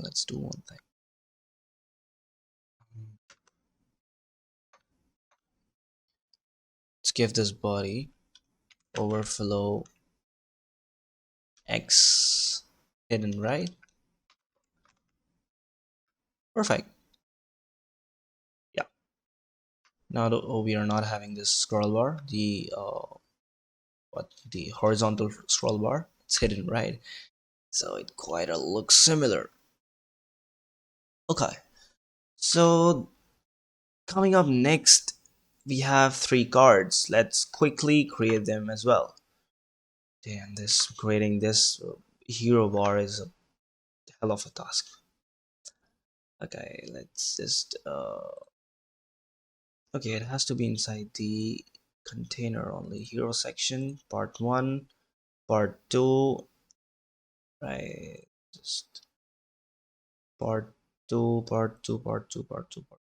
let's give this body overflow X hidden, right? Perfect. Yeah. Now we are not having this scroll bar, the horizontal scroll bar. It's hidden, right? So it quite looks similar. Okay. So coming up next, we have three cards. Let's quickly create them as well. Damn, this creating this hero bar is a hell of a task. Okay, let's just okay, it has to be inside the container only. Hero section, part one, part two, right? Just part two, part two, part two, part two, part.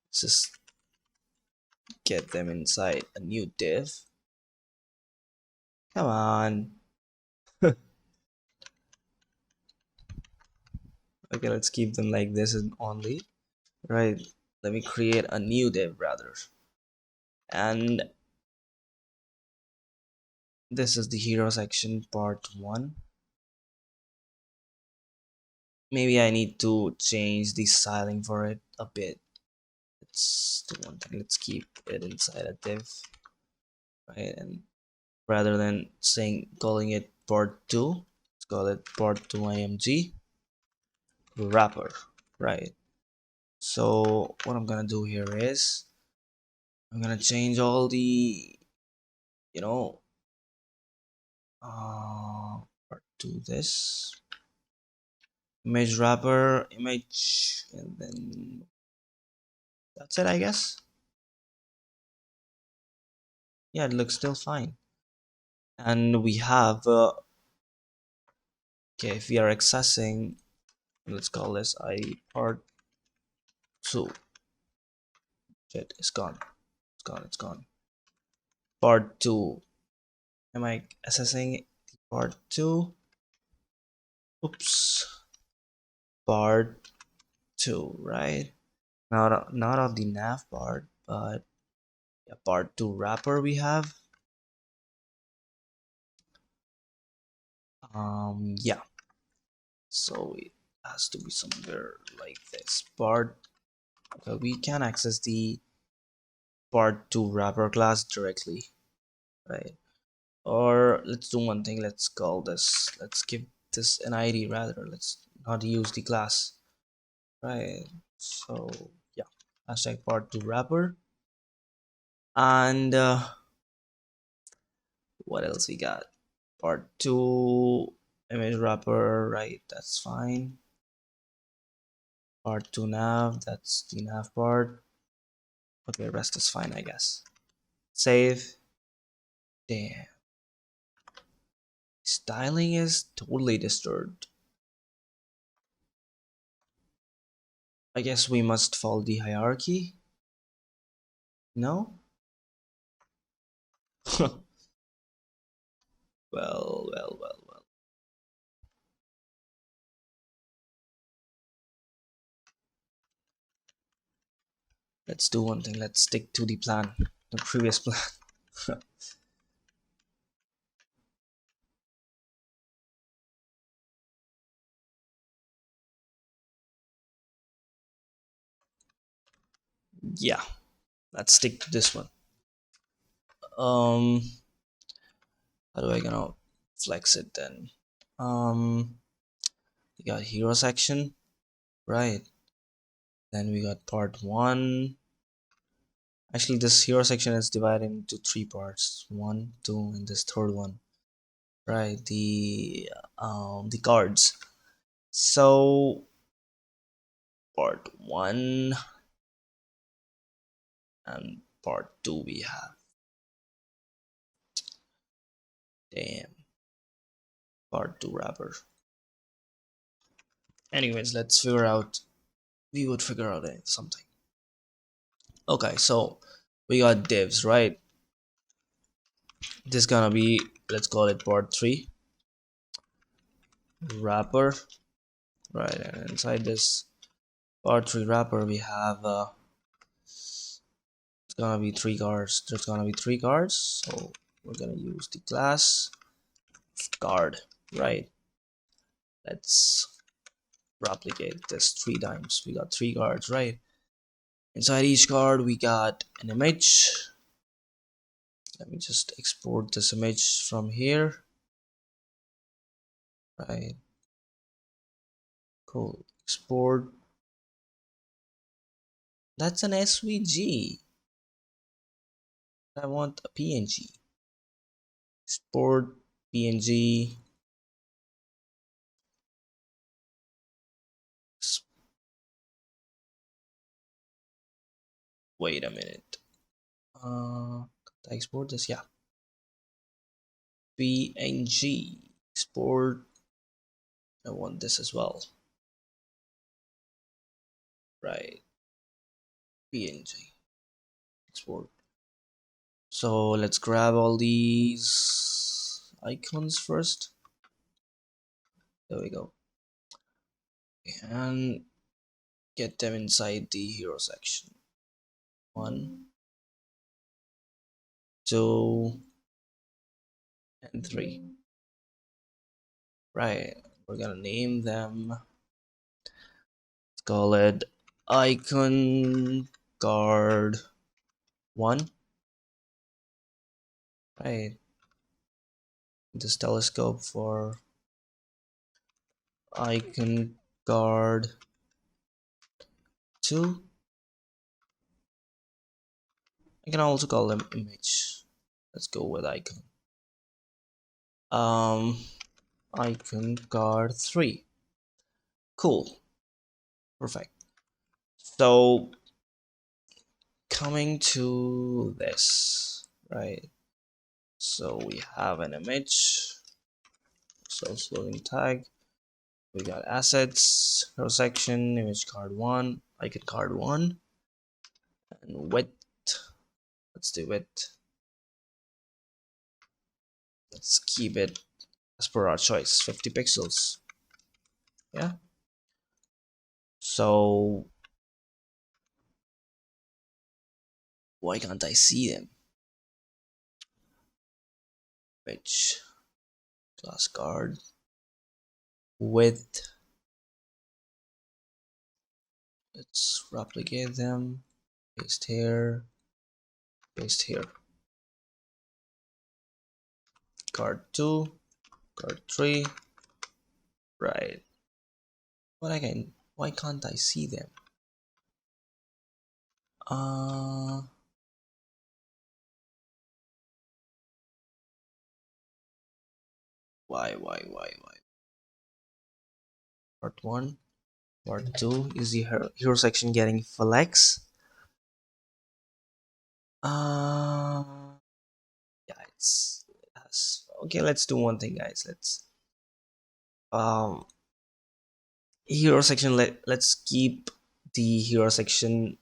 Let's just get them inside a new div. Come on. Okay, let's keep them like this only. Right. Let me create a new div rather. And this is the hero section part one. Maybe I need to change the styling for it a bit. Let's do one thing. Let's keep it inside a div, right? And rather than calling it part two, let's call it part two img wrapper, right? So what I'm gonna do here is I'm gonna change all the, you know, part two this image wrapper image, and then that's it, I guess. Yeah, it looks still fine. And we have okay, if we are accessing, let's call this id part two. Shit, it's gone, it's gone, it's gone. Part two, am I accessing part two? Oops. Part two, right? Not of the nav part, but yeah, part two wrapper we have. Yeah, so it has to be somewhere like this part. Okay, we can access the part two wrapper class directly, right? Or let's do one thing. Let's call this, let's give this an id rather. Let's not use the class, right? So yeah, hashtag part two wrapper. And what else we got? Part two image wrapper, right? That's fine. Part two nav, that's the nav part. Okay, rest is fine, I guess. Save. Damn, styling is totally disturbed. I guess we must follow the hierarchy. No. Well. Let's do one thing. Let's stick to the plan, the previous plan. Yeah, let's stick to this one. Um, how do I gonna flex it then? We got hero section, right? Then we got part one. Actually, this hero section is divided into three parts: one, two, and this third one, right? The cards. So part one and part two we have. Damn, part two wrapper. Anyways, let's figure out. We would figure out something. Okay, so we got divs, right? This gonna be, let's call it part three wrapper, right? And inside this part three wrapper, we have It's gonna be three guards. There's gonna be three guards, so we're gonna use the class guard, right? Let's replicate this three times. We got three guards, right? Inside each card we got an image. Let me just export this image from here, right? Cool. Export. That's an SVG. I want a PNG. Export PNG. Wait a minute. Export this, yeah. PNG. Export. I want this as well, right? PNG. Export. So let's grab all these icons first. There we go. And get them inside the hero section. 1, 2, and 3. Right. We're gonna name them. Let's call it icon guard 1. Right. This telescope for icon guard 2. I can also call them image. Let's go with icon. Icon guard 3. Cool. Perfect. So coming to this, right? So we have an image, self-loading tag. We got assets, hero section, image card 1, icon card 1, and width. Let's do width. Let's keep it as per our choice, 50 pixels. Yeah. So why can't I see them? Which class card width? Let's replicate them. Paste here. Paste here. Card 2, card 3. Right. Why can't I see them? Why? Part 1, part 2, is the hero section getting flex? Uh, yeah, okay. Let's do one thing, guys. Let's um hero section. Let's keep the hero section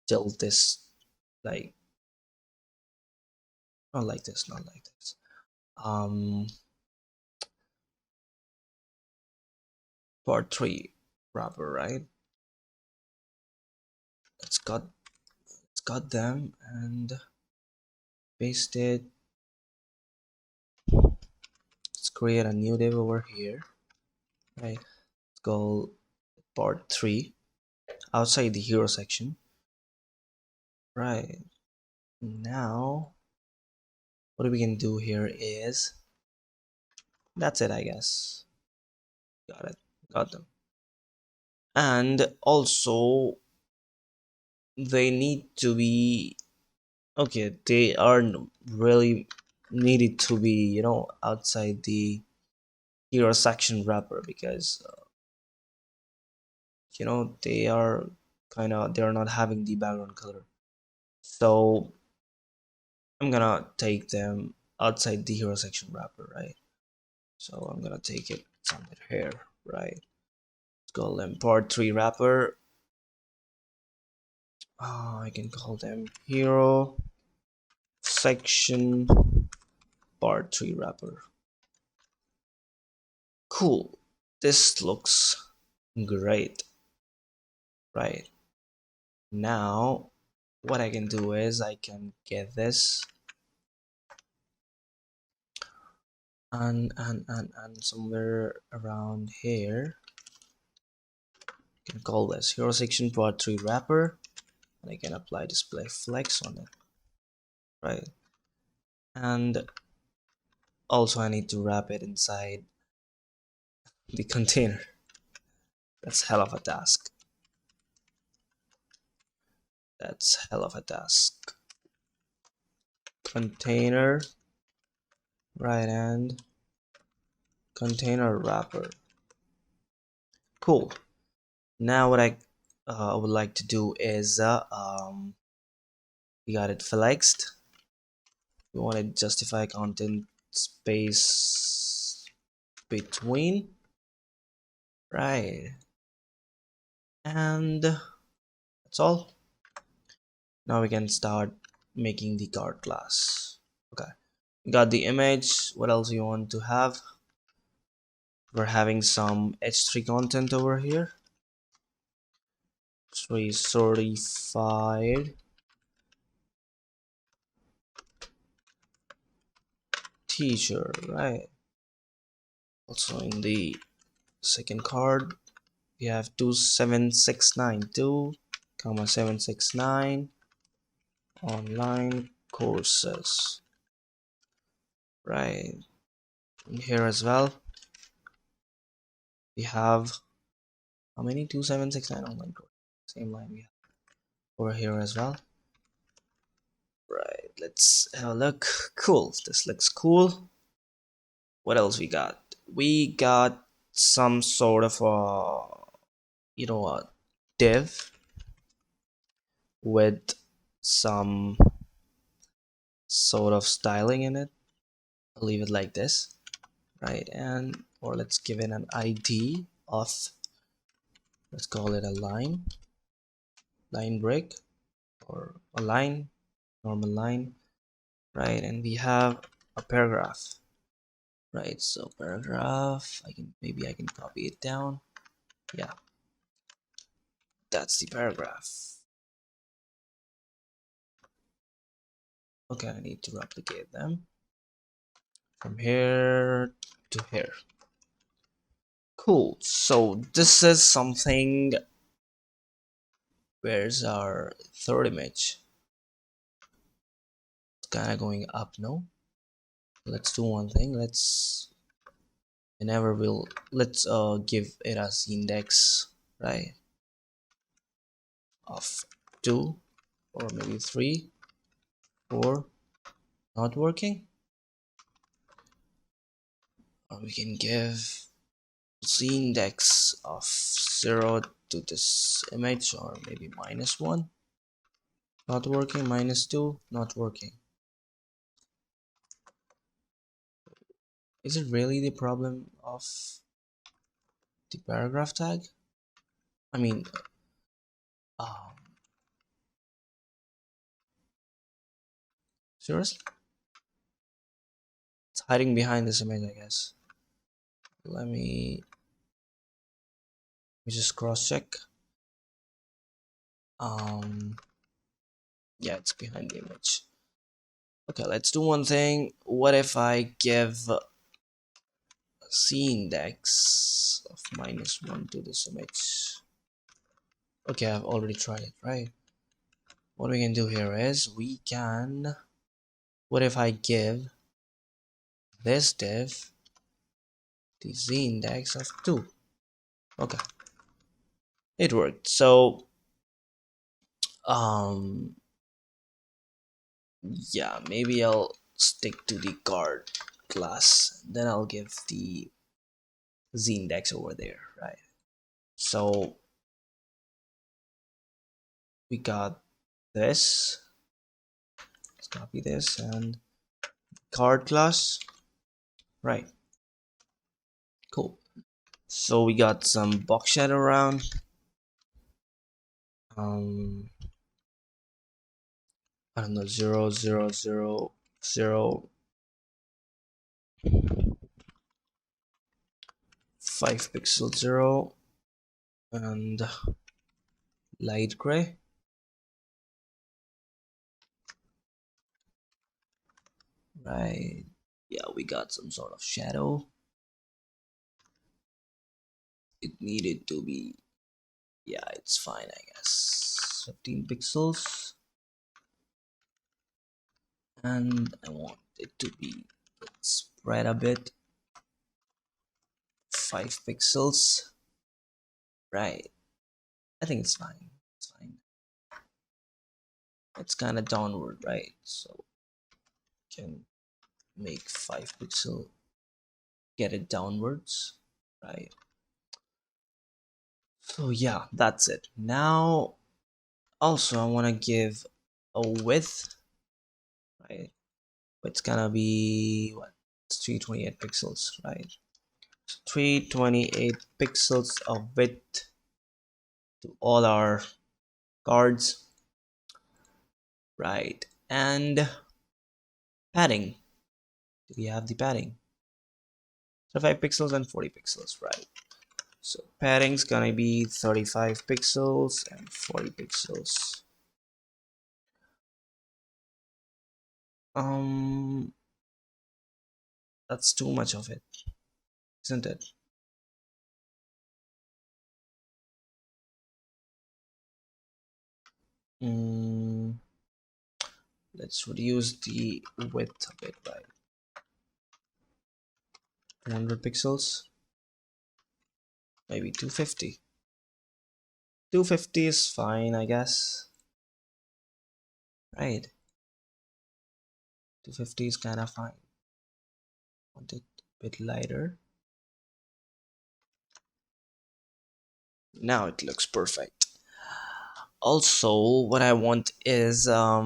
till this, like, not like this, not like this. Part 3 wrapper, right? Let's cut them and paste it. Let's create a new div over here, right? Let's go part 3 outside the hero section. Right. Now what we can do here is, that's it, I guess. Got it. Got them. And also they need to be, okay, they are really needed to be, outside the hero section wrapper, because they are they're not having the background color. So I'm gonna take them outside the hero section wrapper, right? So I'm gonna take it somewhere here, right? Let's call them part 3 wrapper. I can call them hero section part 3 wrapper. Cool. This looks great, right? Now what I can do is I can get this and somewhere around here I can call this hero section part 3 wrapper, and I can apply display flex on it, right? And also I need to wrap it inside the container. That's hell of a task. That's hell of a task. Container, right, and container wrapper. Cool. Now what I would like to do is we got it flexed. We want to justify content space between, right? And that's all. Now we can start making the card class. Okay, we got the image. What else you want to have? We're having some h3 content over here. 3 certified teacher, right? Also in the second card we have 27692 comma 769 online courses, right? And here as well we have how many? 2769 online courses, same line we have over here as well, right? Let's have a look. Cool, this looks cool. What else we got? We got some sort of a div with some sort of styling in it. I'll leave it like this, right? And or let's give it an ID of, let's call it a line break, or a line, normal line, right? And we have a paragraph, right? So paragraph, maybe I can copy it down. Yeah, that's the paragraph. Okay, I need to replicate them from here to here. Cool. So this is something. Where's our third image? It's kind of going up, no? Let's do one thing. Let's give it as index, right, of 2 or maybe 3, 4. Not working. Or we can give z index of 0 to this image, or maybe -1. Not working. -2. Not working. Is it really the problem of the paragraph tag? I mean, um, seriously? It's hiding behind this image, I guess. Let me just cross check. Yeah, it's behind the image. Okay, let's do one thing. What if I give c index of -1 to this image? Okay, I've already tried it, right? What we can do here is what if I give this div the z index of 2? Okay, it worked. So um yeah, maybe I'll stick to the card class, then I'll give the z index over there, right? So we got this. Let's copy this and card class, right? Cool. So we got some box shadow around. I don't know, 0, 0, 0, 0, 5 pixel 0 and light gray. right? Yeah, we got some sort of shadow. It needed to be, yeah, it's fine, I guess. 15 pixels. And I want it to be spread a bit. 5 pixels. Right. I think it's fine. It's fine. It's kind of downward, right? So can make 5 pixel, get it downwards, right? So yeah, that's it. Now also I want to give a width, right? It's gonna be what? It's 328 pixels, right? 328 pixels of width to all our cards, right? And padding. Do we have the padding? 35 pixels and 40 pixels, right? So padding's gonna be 35 pixels and 40 pixels. Um, that's too much of it, isn't it? Mm, let's reduce the width a bit, right? 200 pixels, maybe 250. 250 is fine, I guess. Right, 250 is kind of fine. Want it a bit lighter. Now it looks perfect. Also, what I want is I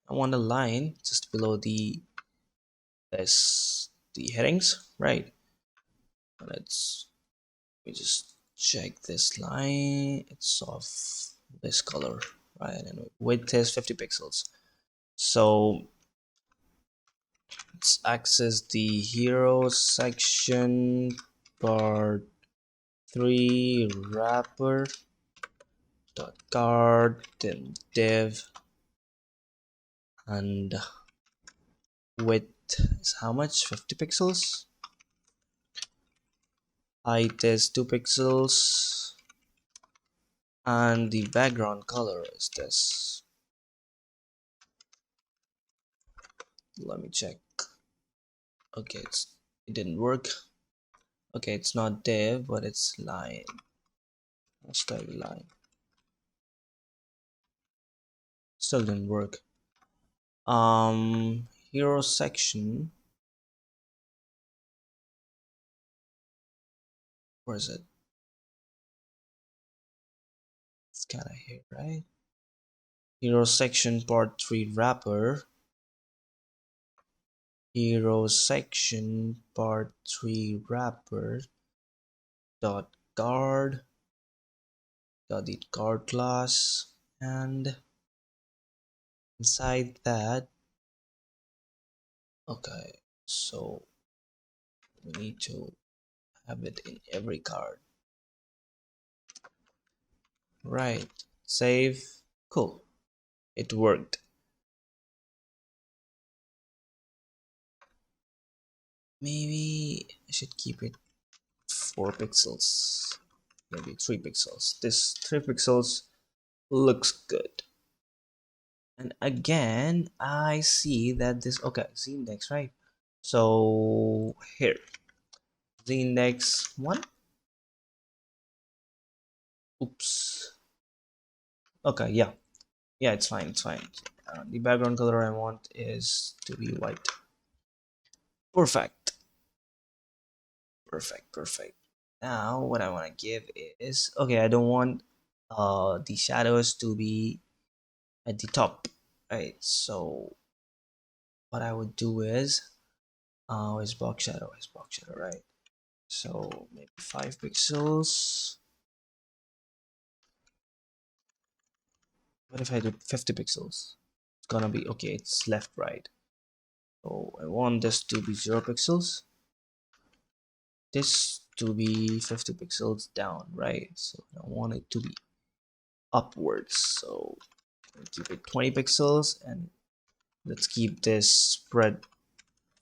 want a line just below the headings, right? Let's we just check this line. It's of this color, right? And width is 50 pixels. So let's access the hero section part 3 wrapper dot card then div, and width is how much? 50 pixels. Height is 2 pixels, and the background color is this. Let me check. Okay, it didn't work. Okay, it's not div, but it's line. Let's try the line. Still didn't work. Hero section. Where is it? It's kind of here, right? Hero section part 3 wrapper. Hero section part 3 wrapper dot card dot the card class, and inside that, okay, so we need to have it in every card, right? Save. Cool, it worked. Maybe I should keep it 4 pixels, maybe 3 pixels. This 3 pixels looks good. And again, I see that this, okay, z index, right? So here, z index 1. Oops. Okay, yeah, it's fine, it's fine. The background color I want is to be white. Perfect, perfect, perfect. Now what I want to give is, okay, I don't want the shadows to be at the top, right? So what I would do is box shadow, right? So maybe 5 pixels. What if I do 50 pixels? It's gonna be okay. It's left, right. So I want this to be 0 pixels, this to be 50 pixels down, right? So I want it to be upwards. So keep it 20 pixels, and let's keep this spread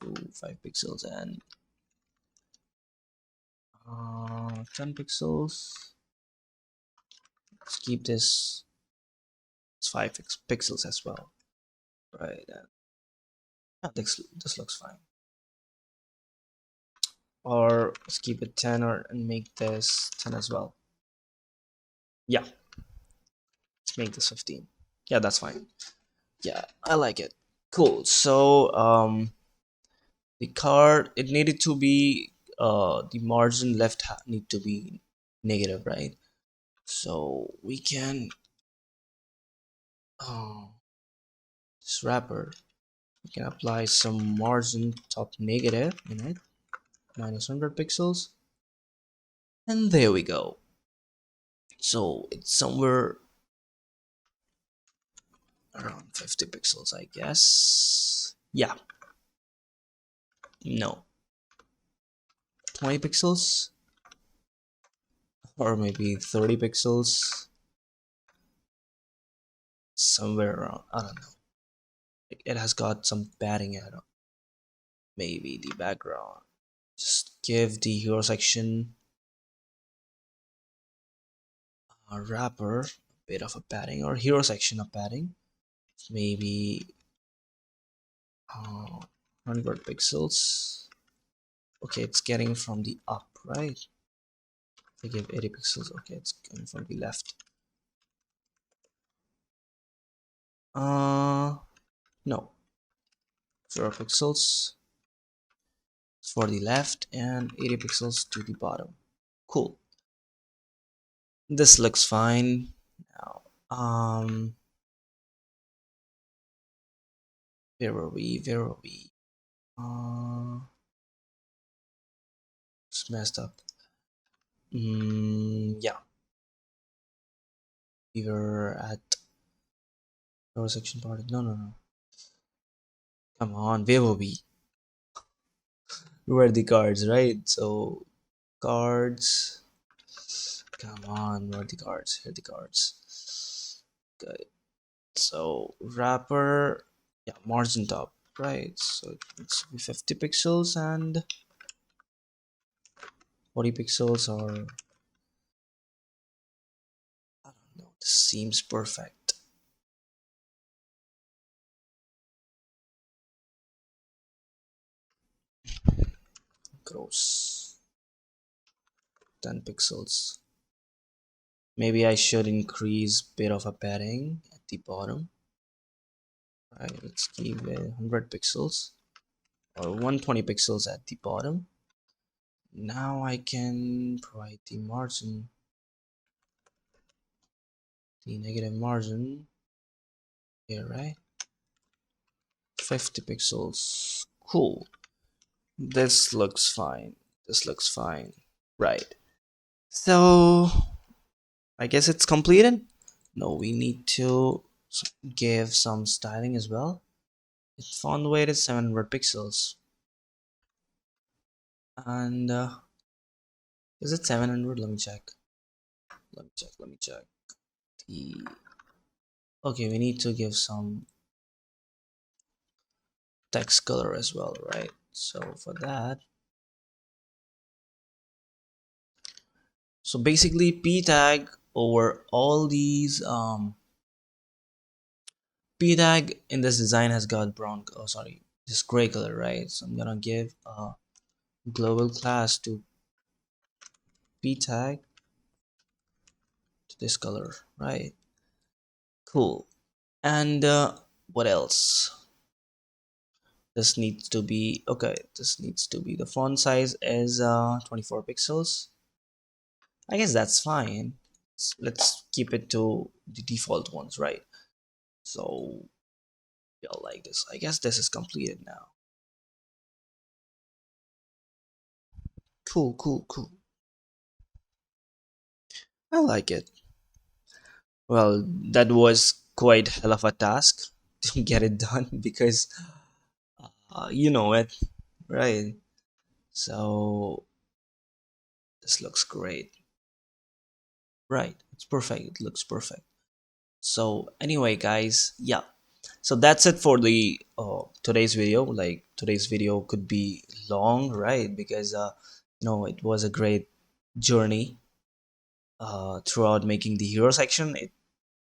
to 5 pixels and 10 pixels. Let's keep this as 5 pixels as well, right? Yeah, this looks fine. Or let's keep it 10 and make this 10 as well. Yeah, let's make this 15. Yeah, that's fine. Yeah, I like it. Cool. So the card, it needed to be the margin left need to be negative, right? So we can uh, this wrapper, we can apply some margin top negative in it, minus 100 pixels, and there we go. So it's somewhere around 50 pixels, I guess. Yeah, no, 20 pixels, or maybe 30 pixels, somewhere around, I don't know. It has got some padding at it. Maybe the background. Just give the hero section a wrapper, a bit of a padding, or hero section of padding. Maybe 100 pixels. Okay, it's getting from the up, right? If I give 80 pixels, okay, it's coming from the left. No, 0 pixels for the left and 80 pixels to the bottom. Cool. This looks fine. Now, where were we? Where were we? It's messed up. Yeah, we were at our section part. No, no, no. Come on, where were we? We were the cards, right? So cards. Come on, where are the cards? Here are the cards. Okay. So wrapper, yeah, margin top, right? So it's 50 pixels and 40 pixels, or I don't know. This seems perfect. Gross. 10 pixels. Maybe I should increase bit of a padding at the bottom. Right, let's give it 100 pixels or 120 pixels at the bottom. Now I can provide the margin, the negative margin here, right? 50 pixels. Cool. This looks fine. This looks fine. Right. So I guess it's completed. No, we need to give some styling as well. Its font weight is 700 pixels. And is it 700? Let me check. Let me check. Let me check. The okay, we need to give some text color as well, right? So for that, so basically p tag over all these p tag in this design has got brown, oh sorry, this gray color, right? So I'm gonna give a global class to p tag to this color, right? Cool. And what else? This needs to be okay, this needs to be, the font size is 24 pixels. I guess that's fine. Let's keep it to the default ones, right? So yeah, like this. I guess this is completed now. Cool, cool, cool. I like it. Well, that was quite hell of a task to get it done because you know it, right? So this looks great, right? It's perfect. It looks perfect. So anyway, guys, yeah. So that's it for the today's video. Like today's video could be long, right? Because it was a great journey throughout making the hero section.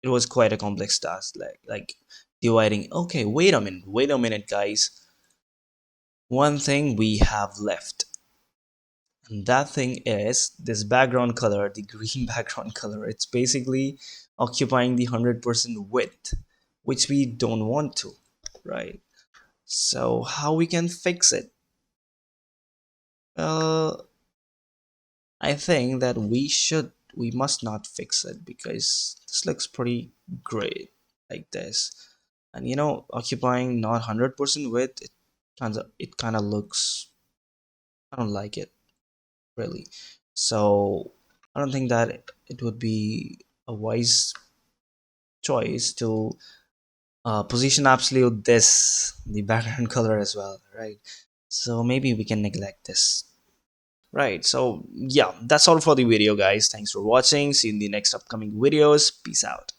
It was quite a complex task, like dividing. Okay, wait a minute, guys. One thing we have left, and that thing is this background color, the green background color. It's basically occupying the 100% width, which we don't want to, right? So how we can fix it? Well, I think that we must not fix it because this looks pretty great like this. And occupying not 100% width, it kind of looks, I don't like it really. So I don't think that it would be a wise choice to position absolute this the background color as well, right? So maybe we can neglect this. Right, so yeah, that's all for the video, guys. Thanks for watching. See you in the next upcoming videos. Peace out.